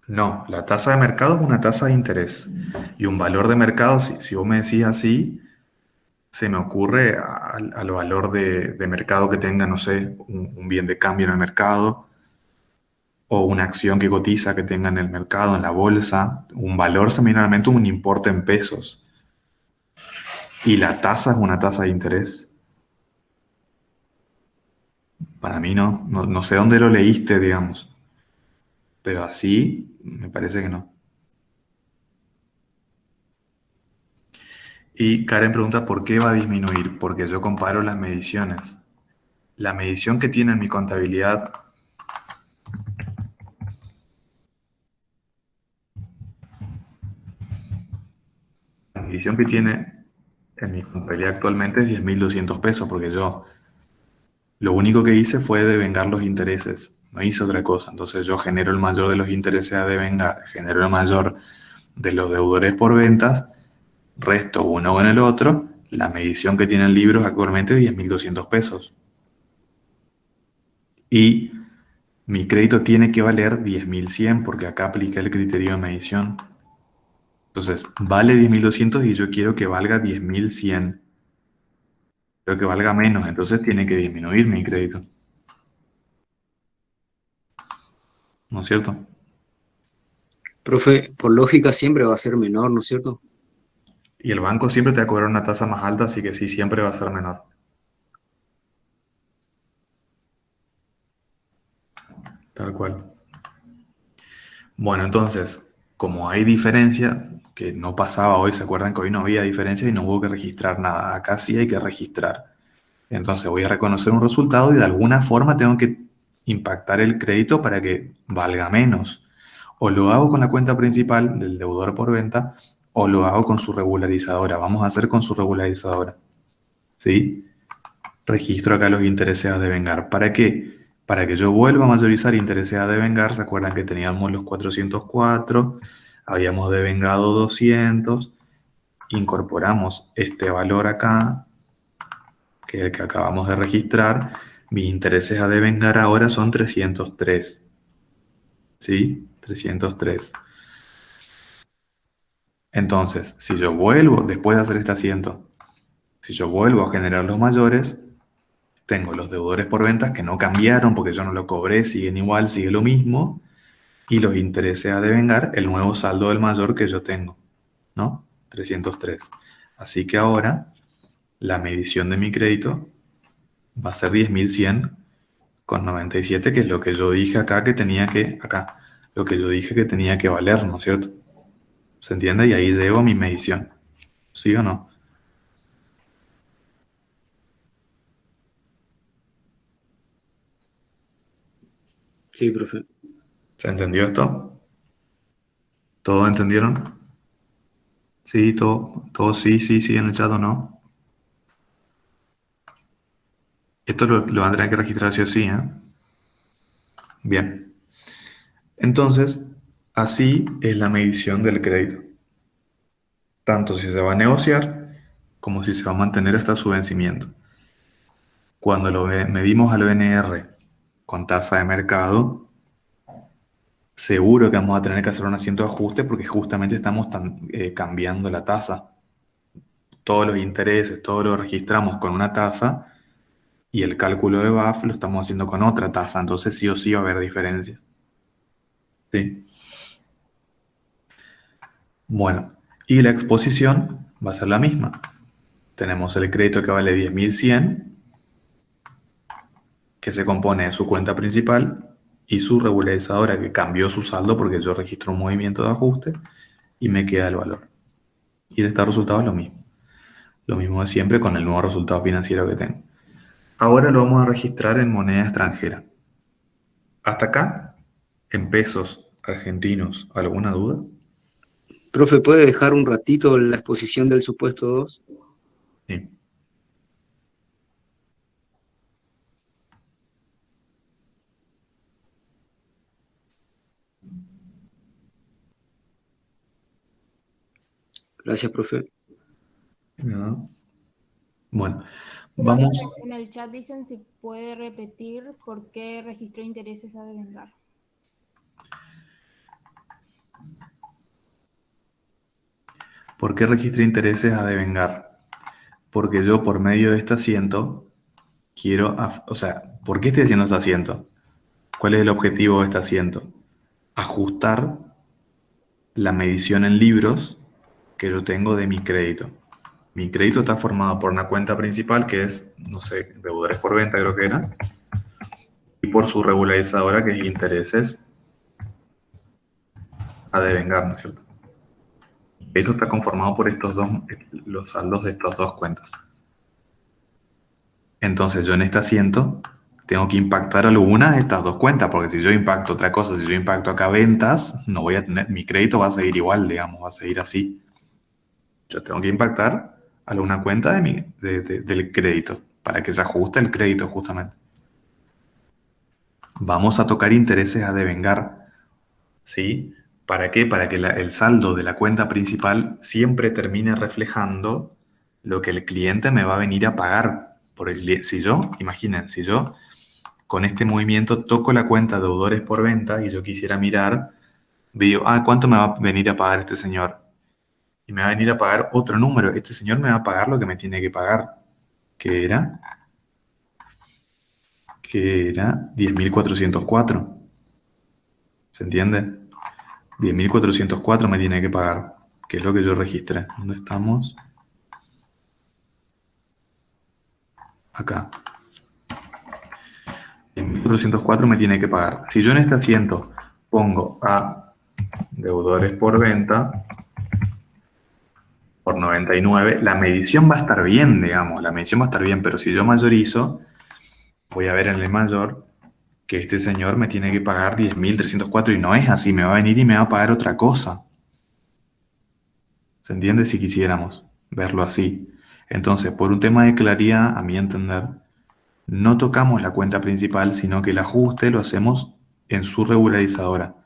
No, la tasa de mercado es una tasa de interés. Y un valor de mercado, si vos me decís así, se me ocurre al valor de mercado que tenga, no sé, un bien de cambio en el mercado o una acción que cotiza que tenga en el mercado, en la bolsa. Un valor semanalmente un importe en pesos. Y la tasa es una tasa de interés. Para mí no sé dónde lo leíste, digamos. Pero así me parece que no. Y Karen pregunta por qué va a disminuir. Porque yo comparo las mediciones. La medición que tiene en mi contabilidad, la medición que tiene en mi contabilidad actualmente es 10.200 pesos, porque yo lo único que hice fue devengar los intereses, no hice otra cosa. Entonces yo genero el mayor de los intereses a devengar, genero el mayor de los deudores por ventas, resto uno con el otro, la medición que tienen libros actualmente es 10.200 pesos. Y mi crédito tiene que valer 10.100 porque acá aplica el criterio de medición. Entonces, vale 10.200 y yo quiero que valga 10.100. Quiero que valga menos, entonces tiene que disminuir mi crédito. ¿No es cierto? Profe, por lógica siempre va a ser menor, ¿no es cierto? Y el banco siempre te va a cobrar una tasa más alta, así que sí, siempre va a ser menor. Tal cual. Bueno, entonces, como hay diferencia, que no pasaba hoy, ¿se acuerdan que hoy no había diferencia y no hubo que registrar nada? Acá sí hay que registrar. Entonces voy a reconocer un resultado y de alguna forma tengo que impactar el crédito para que valga menos. O lo hago con la cuenta principal del deudor por venta o lo hago con su regularizadora. Vamos a hacer con su regularizadora. ¿Sí? Registro acá los intereses a devengar. ¿Para qué? Para que yo vuelva a mayorizar intereses a devengar. ¿Se acuerdan que teníamos los 404? Habíamos devengado 200. Incorporamos este valor acá, que es el que acabamos de registrar. Mis intereses a devengar ahora son 303. ¿Sí? 303. Entonces, si yo vuelvo, después de hacer este asiento, si yo vuelvo a generar los mayores, tengo los deudores por ventas que no cambiaron porque yo no lo cobré, siguen igual, sigue lo mismo, y los intereses a devengar, el nuevo saldo del mayor que yo tengo, ¿no? 303. Así que ahora la medición de mi crédito va a ser 10.100,97, que es lo que yo dije acá que tenía que, lo que yo dije que tenía que valer, ¿no es cierto? ¿Se entiende? Y ahí llego a mi medición. ¿Sí o no? Sí, profe. ¿Se entendió esto? ¿Todos entendieron? Sí, todo sí, en el chat o no. Esto lo van a tener que registrar sí o sí, ¿eh? Bien. Entonces, así es la medición del crédito. Tanto si se va a negociar como si se va a mantener hasta su vencimiento. Cuando medimos al BNR con tasa de mercado, seguro que vamos a tener que hacer un asiento de ajuste porque justamente estamos cambiando la tasa. Todos los intereses, todo lo registramos con una tasa y el cálculo de BAF lo estamos haciendo con otra tasa, entonces sí o sí va a haber diferencia. ¿Sí? Bueno, y la exposición va a ser la misma. Tenemos el crédito que vale 10.100, que se compone de su cuenta principal y su regularizadora que cambió su saldo porque yo registro un movimiento de ajuste y me queda el valor. Y el estado de resultado es lo mismo. Lo mismo de siempre con el nuevo resultado financiero que tengo. Ahora lo vamos a registrar en moneda extranjera. Hasta acá, en pesos argentinos, ¿alguna duda? Profe, ¿puede dejar un ratito la exposición del supuesto 2? Sí. Gracias, profe. No. Bueno, Profe, vamos. en el chat dicen si puede repetir por qué registró intereses a devengar. ¿Por qué registré intereses a devengar? Porque yo por medio de este asiento quiero, o sea, ¿por qué estoy haciendo este asiento? ¿Cuál es el objetivo de este asiento? Ajustar la medición en libros que yo tengo de mi crédito. Mi crédito está formado por una cuenta principal que es, no sé, deudores por venta creo que era, y por su regularizadora que es intereses a devengar, ¿no es cierto? Esto está conformado por estos dos, los saldos de estas dos cuentas. Entonces yo en este asiento tengo que impactar alguna de estas dos cuentas, porque si yo impacto otra cosa, si yo impacto acá ventas, no voy a tener, mi crédito va a seguir igual, digamos, va a seguir así. Yo tengo que impactar alguna cuenta del crédito, para que se ajuste el crédito justamente. Vamos a tocar intereses a devengar, ¿sí? ¿Para qué? Para que el saldo de la cuenta principal siempre termine reflejando lo que el cliente me va a venir a pagar por el cliente. Si yo, imaginen, si yo con este movimiento toco la cuenta deudores por venta y yo quisiera mirar, digo, ¿cuánto me va a venir a pagar este señor? Y me va a venir a pagar otro número. Este señor me va a pagar lo que me tiene que pagar, que era 10.404. ¿Se entiende? 10.404 me tiene que pagar, que es lo que yo registré. ¿Dónde estamos? Acá. 10.404 me tiene que pagar. Si yo en este asiento pongo a deudores por venta por 99, la medición va a estar bien, digamos, la medición va a estar bien, pero si yo mayorizo, voy a ver en el mayor que este señor me tiene que pagar 10.304 y no es así, me va a venir y me va a pagar otra cosa. ¿Se entiende? Si quisiéramos verlo así. Entonces, por un tema de claridad, a mi entender, no tocamos la cuenta principal, sino que el ajuste lo hacemos en su regularizadora.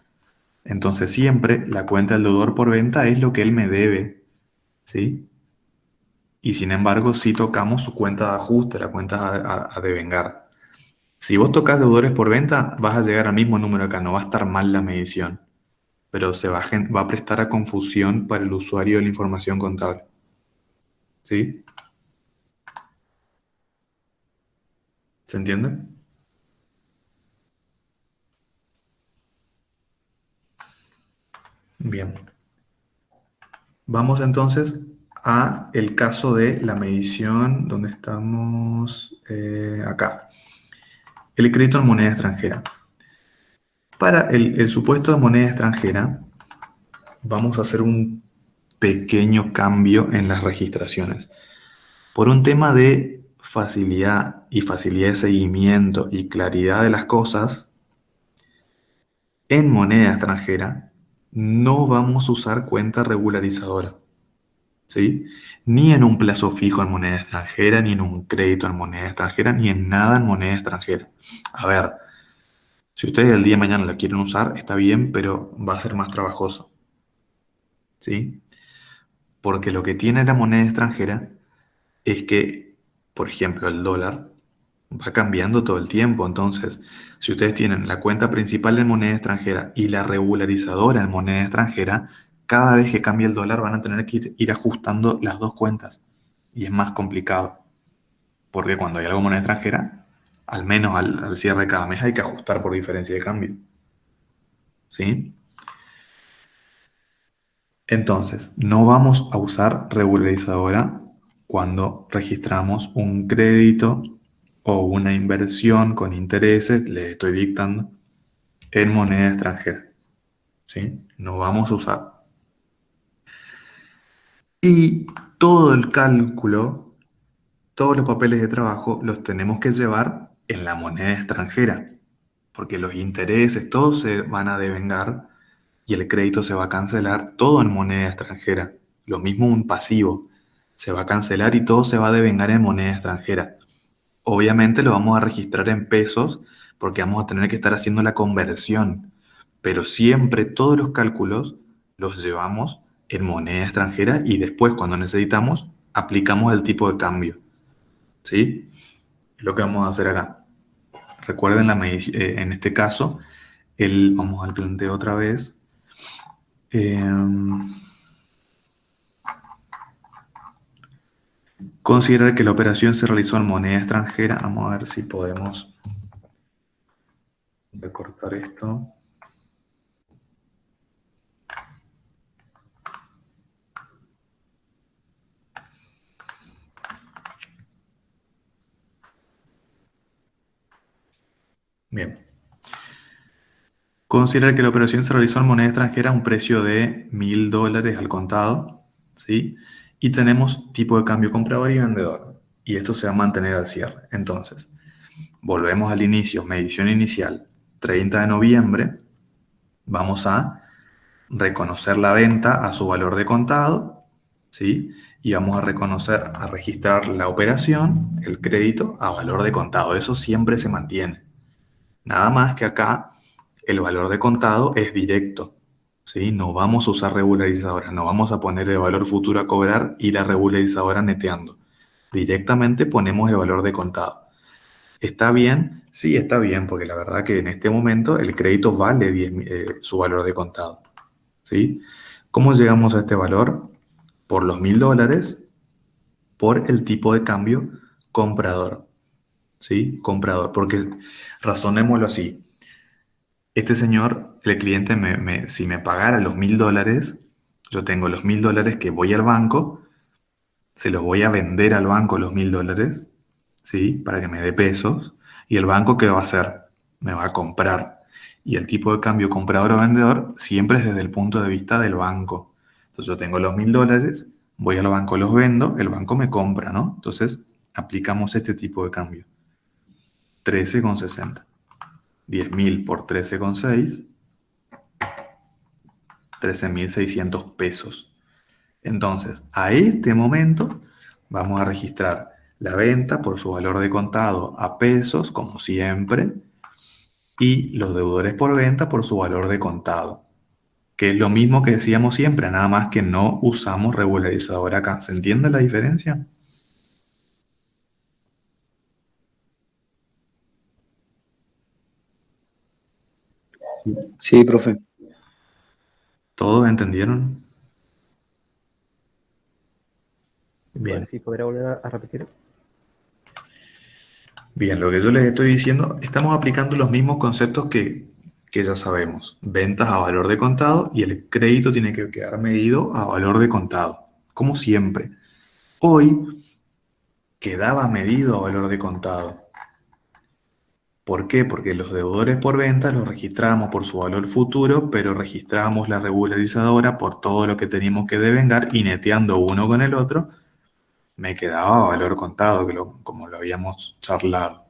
Entonces, siempre la cuenta del deudor por venta es lo que él me debe, ¿sí? Y sin embargo, sí tocamos su cuenta de ajuste, la cuenta a devengar. Si vos tocas deudores por venta, vas a llegar al mismo número acá, no va a estar mal la medición, pero va a prestar a confusión para el usuario de la información contable. ¿Sí? ¿Se entiende? Bien. Vamos entonces a el caso de la medición, donde estamos acá. El crédito en moneda extranjera. Para el supuesto de moneda extranjera, vamos a hacer un pequeño cambio en las registraciones. Por un tema de facilidad de seguimiento y claridad de las cosas, en moneda extranjera no vamos a usar cuenta regularizadora, ¿sí? Ni en un plazo fijo en moneda extranjera, ni en un crédito en moneda extranjera, ni en nada en moneda extranjera. A ver, si ustedes el día de mañana la quieren usar, está bien, pero va a ser más trabajoso, ¿sí? Porque lo que tiene la moneda extranjera es que, por ejemplo, el dólar va cambiando todo el tiempo. Entonces, si ustedes tienen la cuenta principal en moneda extranjera y la regularizadora en moneda extranjera, cada vez que cambie el dólar van a tener que ir ajustando las dos cuentas. Y es más complicado. Porque cuando hay algo en moneda extranjera, al menos al cierre de cada mes hay que ajustar por diferencia de cambio. ¿Sí? Entonces, no vamos a usar regularizadora cuando registramos un crédito o una inversión con intereses, le estoy dictando, en moneda extranjera. ¿Sí? No vamos a usar. Y todo el cálculo, todos los papeles de trabajo los tenemos que llevar en la moneda extranjera, porque los intereses, todos se van a devengar y el crédito se va a cancelar todo en moneda extranjera. Lo mismo un pasivo, se va a cancelar y todo se va a devengar en moneda extranjera. Obviamente lo vamos a registrar en pesos porque vamos a tener que estar haciendo la conversión, pero siempre todos los cálculos los llevamos en moneda extranjera y después cuando necesitamos aplicamos el tipo de cambio. ¿Sí? Es lo que vamos a hacer acá. Recuerden en este caso, vamos al planteo otra vez. Considerar que la operación se realizó en moneda extranjera. Vamos a ver si podemos recortar esto. Bien. Considerar que la operación se realizó en moneda extranjera a un precio de $1000 al contado, ¿sí? Y tenemos tipo de cambio comprador y vendedor. Y esto se va a mantener al cierre. Entonces, volvemos al inicio, medición inicial, 30 de noviembre. Vamos a reconocer la venta a su valor de contado, ¿sí? Y vamos a registrar la operación, el crédito, a valor de contado. Eso siempre se mantiene. Nada más que acá el valor de contado es directo, ¿sí? No vamos a usar regularizadoras, no vamos a poner el valor futuro a cobrar y la regularizadora neteando. Directamente ponemos el valor de contado. ¿Está bien? Sí, está bien, porque la verdad que en este momento el crédito vale su valor de contado, ¿sí? ¿Cómo llegamos a este valor? Por los $1000, por el tipo de cambio comprador, ¿sí? Comprador, porque razonémoslo así. Este señor, el cliente, si me pagara los $1000, yo tengo los $1000 que voy al banco, se los voy a vender al banco los $1000, ¿sí? Para que me dé pesos. ¿Y el banco qué va a hacer? Me va a comprar. Y el tipo de cambio comprador o vendedor siempre es desde el punto de vista del banco. Entonces yo tengo los $1000, voy al banco, los vendo, el banco me compra, ¿no? Entonces aplicamos este tipo de cambio. 13,60. 10.000 por 13,6. 13.600 pesos. Entonces, a este momento vamos a registrar la venta por su valor de contado a pesos, como siempre, y los deudores por venta por su valor de contado, que es lo mismo que decíamos siempre, nada más que no usamos regularizador acá. ¿Se entiende la diferencia? Sí, profe. ¿Todos entendieron? Bien. Vale, sí, ¿podría volver a repetir? Bien, lo que yo les estoy diciendo, estamos aplicando los mismos conceptos que ya sabemos. Ventas a valor de contado y el crédito tiene que quedar medido a valor de contado, como siempre. Hoy quedaba medido a valor de contado. ¿Por qué? Porque los deudores por venta los registrábamos por su valor futuro, pero registrábamos la regularizadora por todo lo que teníamos que devengar y neteando uno con el otro, me quedaba a valor contado, como lo habíamos charlado.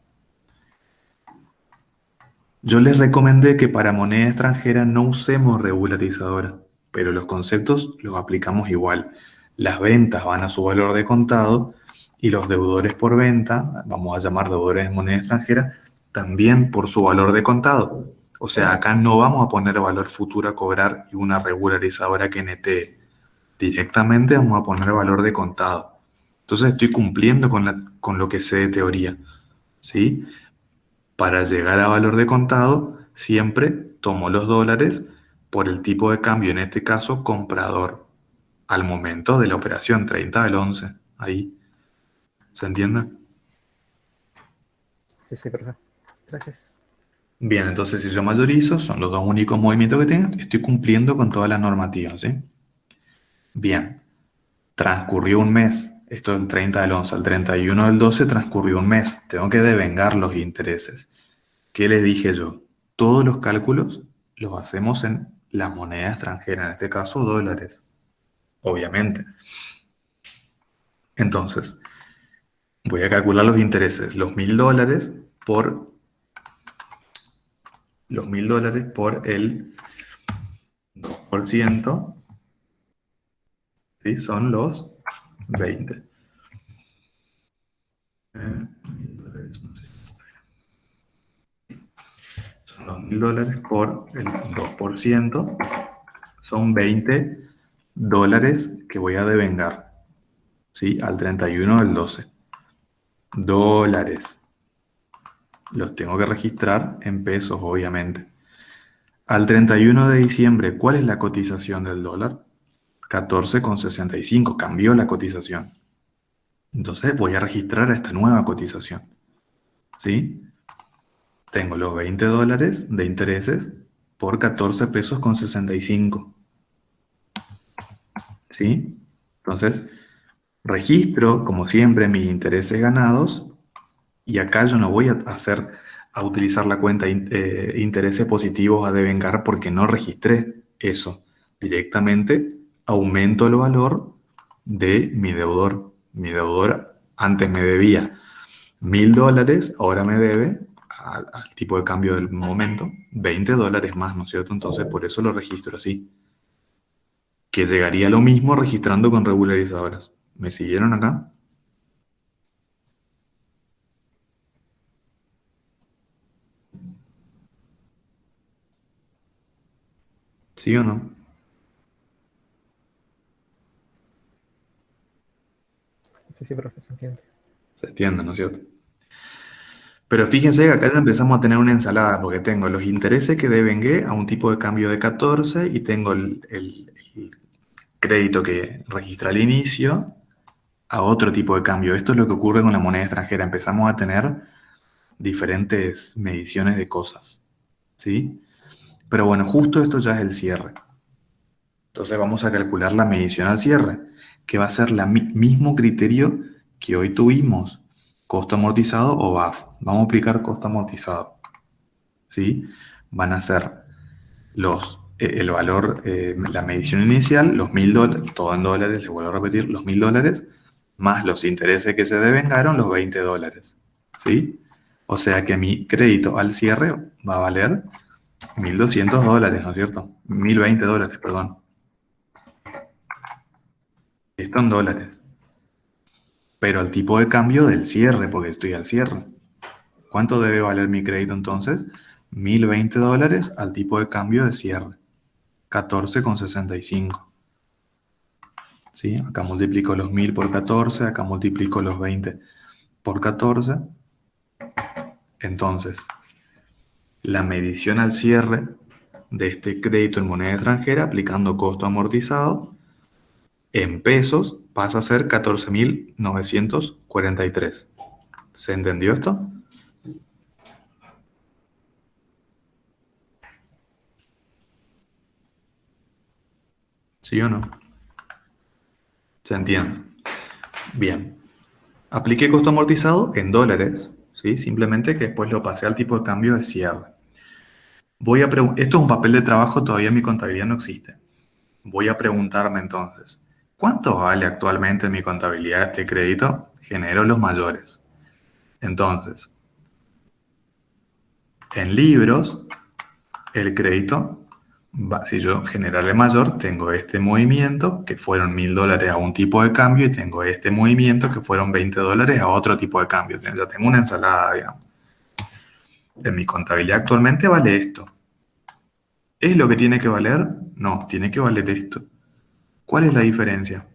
Yo les recomendé que para moneda extranjera no usemos regularizadora, pero los conceptos los aplicamos igual. Las ventas van a su valor de contado y los deudores por venta, vamos a llamar deudores en moneda extranjera, también por su valor de contado. O sea, acá no vamos a poner valor futuro a cobrar y una regularizadora que netee. Directamente vamos a poner valor de contado. Entonces estoy cumpliendo con lo que sé de teoría, ¿sí? Para llegar a valor de contado, siempre tomo los dólares por el tipo de cambio, en este caso comprador, al momento de la operación, 30 del 11. Ahí. ¿Se entiende? Sí, sí, profe. Gracias. Bien, entonces si yo mayorizo, son los dos únicos movimientos que tengo, estoy cumpliendo con toda la normativa, ¿sí? Bien, transcurrió un mes. Esto del 30 del 11 al 31 del 12 transcurrió un mes. Tengo que devengar los intereses. ¿Qué les dije yo? Todos los cálculos los hacemos en la moneda extranjera, en este caso dólares, obviamente. Entonces, voy a calcular los intereses. Los $1000 por el 2%, ¿sí? Son los 20. Son los $1000 por el 2%. Son $20 que voy a devengar, ¿sí? Al 31 del 12. Dólares. Los tengo que registrar en pesos, obviamente. Al 31 de diciembre, ¿cuál es la cotización del dólar? 14,65. Cambió la cotización. Entonces voy a registrar esta nueva cotización, ¿sí? Tengo los $20 de intereses por 14 pesos con 65. ¿Sí? Entonces, registro, como siempre, mis intereses ganados. Y acá yo no voy a utilizar la cuenta intereses positivos a devengar porque no registré eso. Directamente aumento el valor de mi deudor. Mi deudor antes me debía $1000, ahora me debe, al tipo de cambio del momento, $20 más, ¿no es cierto? Entonces por eso lo registro así. Que llegaría a lo mismo registrando con regularizadoras. ¿Me siguieron acá? ¿Sí o no? Sí, profe, se entiende. Se entiende, ¿no es cierto? Pero fíjense que acá ya empezamos a tener una ensalada, porque tengo los intereses que devengué a un tipo de cambio de 14 y tengo el crédito que registra al inicio a otro tipo de cambio. Esto es lo que ocurre con la moneda extranjera. Empezamos a tener diferentes mediciones de cosas, ¿sí? Pero bueno, justo esto ya es el cierre. Entonces vamos a calcular la medición al cierre, que va a ser el mismo criterio que hoy tuvimos, costo amortizado o BAF. Vamos a aplicar costo amortizado, ¿sí? Van a ser el valor, la medición inicial, los $1000, todo en dólares, les vuelvo a repetir, los $1000, más los intereses que se devengaron, los $20, ¿sí? O sea que mi crédito al cierre va a valer $1200, ¿no es cierto? $1020, perdón. Esto en dólares. Pero al tipo de cambio del cierre, porque estoy al cierre. ¿Cuánto debe valer mi crédito entonces? $1020 al tipo de cambio de cierre. 14,65. ¿Sí? Acá multiplico los 1000 por 14, acá multiplico los 20 por 14. Entonces, la medición al cierre de este crédito en moneda extranjera, aplicando costo amortizado, en pesos pasa a ser 14.943. ¿Se entendió esto? ¿Sí o no? ¿Se entiende? Bien. Apliqué costo amortizado en dólares, ¿sí? Simplemente que después lo pasé al tipo de cambio de cierre. Esto es un papel de trabajo, todavía en mi contabilidad no existe. Voy a preguntarme entonces, ¿cuánto vale actualmente en mi contabilidad este crédito? Genero los mayores. Entonces, en libros, el crédito, si yo generarle mayor, tengo este movimiento, que fueron $1000 a un tipo de cambio, y tengo este movimiento, que fueron $20 a otro tipo de cambio. Ya tengo una ensalada, digamos. En mi contabilidad actualmente vale esto. ¿Es lo que tiene que valer? No, tiene que valer esto. ¿Cuál es la diferencia?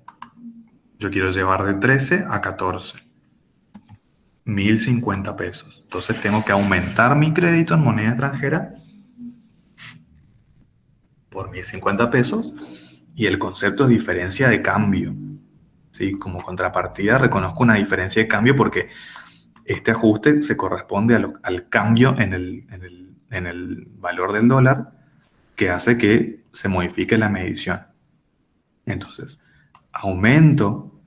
Yo quiero llevar de 13 a 14. 1050 pesos. Entonces tengo que aumentar mi crédito en moneda extranjera por 1050 pesos y el concepto es diferencia de cambio. ¿Sí? Como contrapartida reconozco una diferencia de cambio porque este ajuste se corresponde al cambio en el valor del dólar que hace que se modifique la medición. Entonces, aumento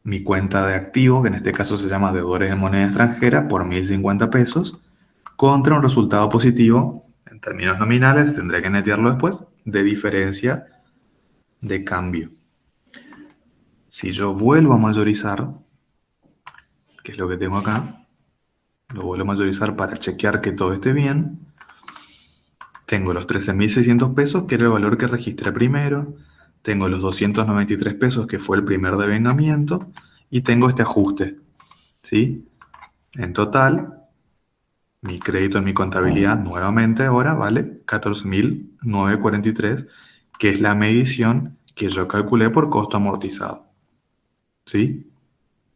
mi cuenta de activos, que en este caso se llama deudores en moneda extranjera, por 1050 pesos, contra un resultado positivo, en términos nominales, tendré que netearlo después, de diferencia de cambio. Si yo vuelvo a mayorizar, que es lo que tengo acá, lo vuelvo a mayorizar para chequear que todo esté bien. Tengo los 13.600 pesos, que era el valor que registré primero. Tengo los 293 pesos, que fue el primer devengamiento. Y tengo este ajuste, ¿sí? En total, mi crédito en mi contabilidad nuevamente ahora vale 14.943, que es la medición que yo calculé por costo amortizado, ¿sí?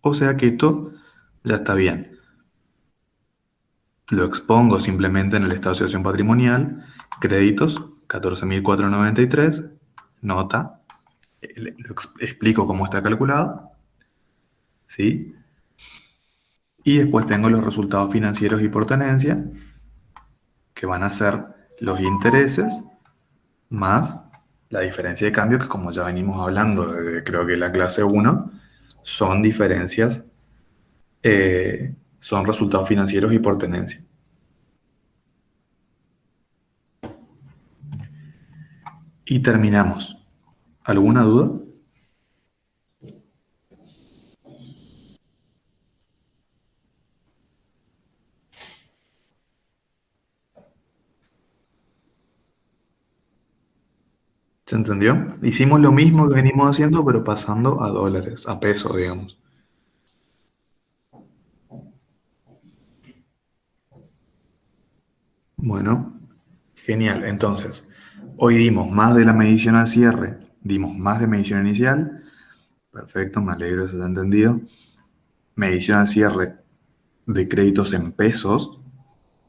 O sea que esto ya está bien. Lo expongo simplemente en el estado de situación patrimonial, créditos 14.493, nota, explico cómo está calculado, ¿sí? Y después tengo los resultados financieros y por tenencia, que van a ser los intereses más la diferencia de cambio, que como ya venimos hablando desde creo que la clase 1, son diferencias, son resultados financieros y por tenencia. Y terminamos. ¿Alguna duda? ¿Se entendió? Hicimos lo mismo que venimos haciendo, pero pasando a dólares, a pesos, digamos. Bueno, genial. Entonces, hoy dimos más de la medición al cierre, dimos más de medición inicial. Perfecto, me alegro que se haya entendido. Medición al cierre de créditos en pesos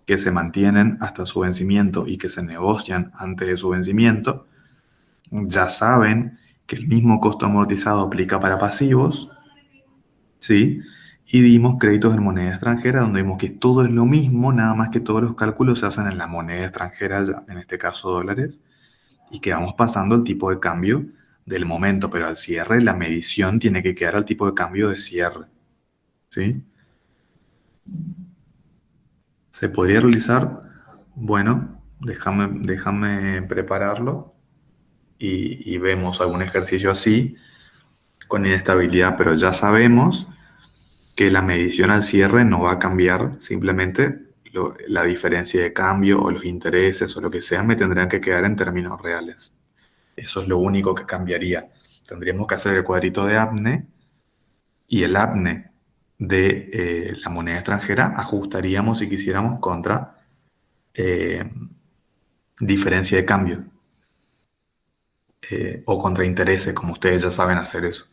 que se mantienen hasta su vencimiento y que se negocian antes de su vencimiento. Ya saben que el mismo costo amortizado aplica para pasivos, ¿sí? Y dimos créditos en moneda extranjera, donde vimos que todo es lo mismo, nada más que todos los cálculos se hacen en la moneda extranjera, ya, en este caso dólares, y que vamos pasando el tipo de cambio del momento, pero al cierre la medición tiene que quedar al tipo de cambio de cierre, ¿sí? ¿Se podría realizar? Bueno, déjame prepararlo y vemos algún ejercicio así con inestabilidad, pero ya sabemos que la medición al cierre no va a cambiar, simplemente la diferencia de cambio o los intereses o lo que sea me tendrán que quedar en términos reales. Eso es lo único que cambiaría. Tendríamos que hacer el cuadrito de APNE y el APNE de la moneda extranjera ajustaríamos si quisiéramos contra eh, diferencia de cambio o contra intereses, como ustedes ya saben hacer eso,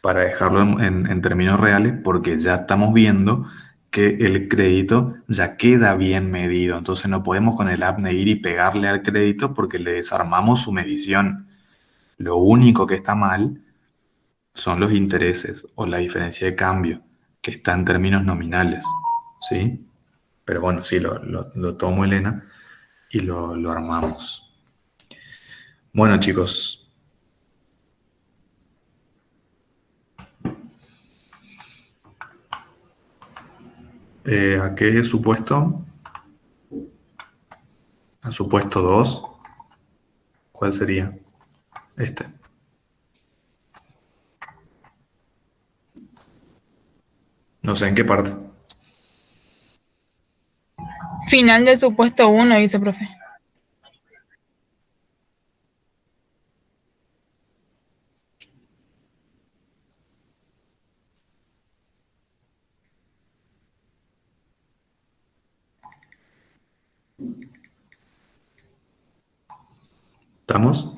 para dejarlo en términos reales, porque ya estamos viendo que el crédito ya queda bien medido. Entonces no podemos con el APNE ir y pegarle al crédito porque le desarmamos su medición. Lo único que está mal son los intereses o la diferencia de cambio, que está en términos nominales, ¿sí? Pero bueno, sí, lo tomo, Elena, y lo armamos. Bueno, chicos, ¿a qué supuesto? Al supuesto 2. ¿Cuál sería? Este. No sé en qué parte. Final del supuesto 1, dice profe. ¿Estamos?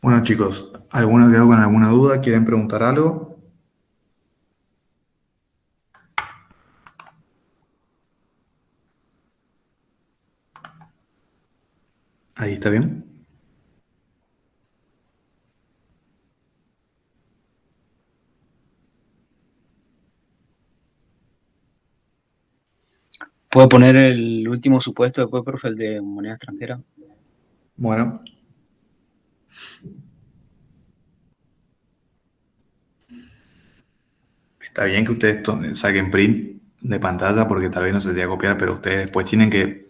Bueno, chicos, ¿alguno quedó con alguna duda? ¿Quieren preguntar algo? Ahí está bien. ¿Puedo poner el último supuesto después, profe, el de moneda extranjera? Bueno, Está bien que ustedes saquen print de pantalla porque tal vez no se llega a copiar, pero ustedes después tienen que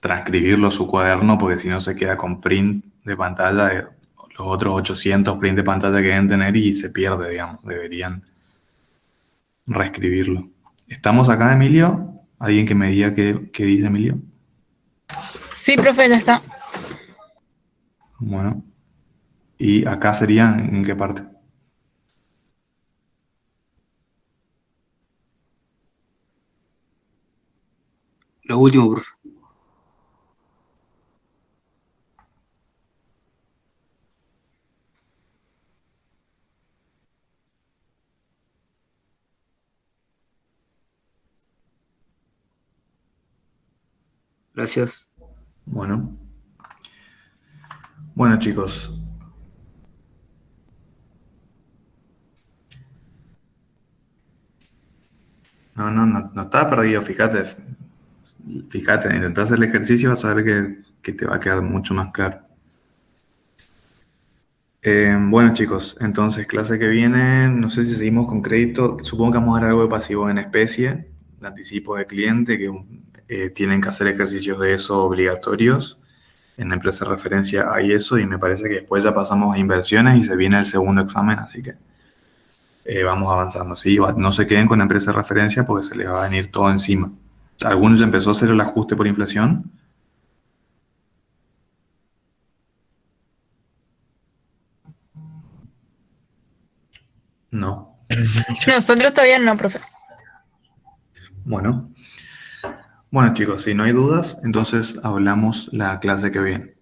transcribirlo a su cuaderno porque si no se queda con print de pantalla, los otros 800 print de pantalla que deben tener y se pierde, digamos. Deberían reescribirlo. ¿Estamos acá, Emilio? ¿Alguien que me diga qué dice Emilio? Sí, profe, ya está. Bueno. ¿Y acá sería en qué parte? Lo último, profe. Gracias. Bueno. Bueno, chicos. No está perdido, fíjate. Fíjate, intentá hacer el ejercicio, vas a ver que te va a quedar mucho más claro. Bueno, chicos, entonces, clase que viene, no sé si seguimos con crédito. Supongo que vamos a dar algo de pasivo en especie, de anticipo de cliente, que tienen que hacer ejercicios de eso obligatorios. En la empresa de referencia hay eso y me parece que después ya pasamos a inversiones y se viene el segundo examen, así que vamos avanzando. ¿Sí? No se queden con la empresa de referencia porque se les va a venir todo encima. ¿Algunos ya empezó a hacer el ajuste por inflación? No. Nosotros todavía no, profe. Bueno. Bueno, chicos, si no hay dudas, entonces hablamos la clase que viene.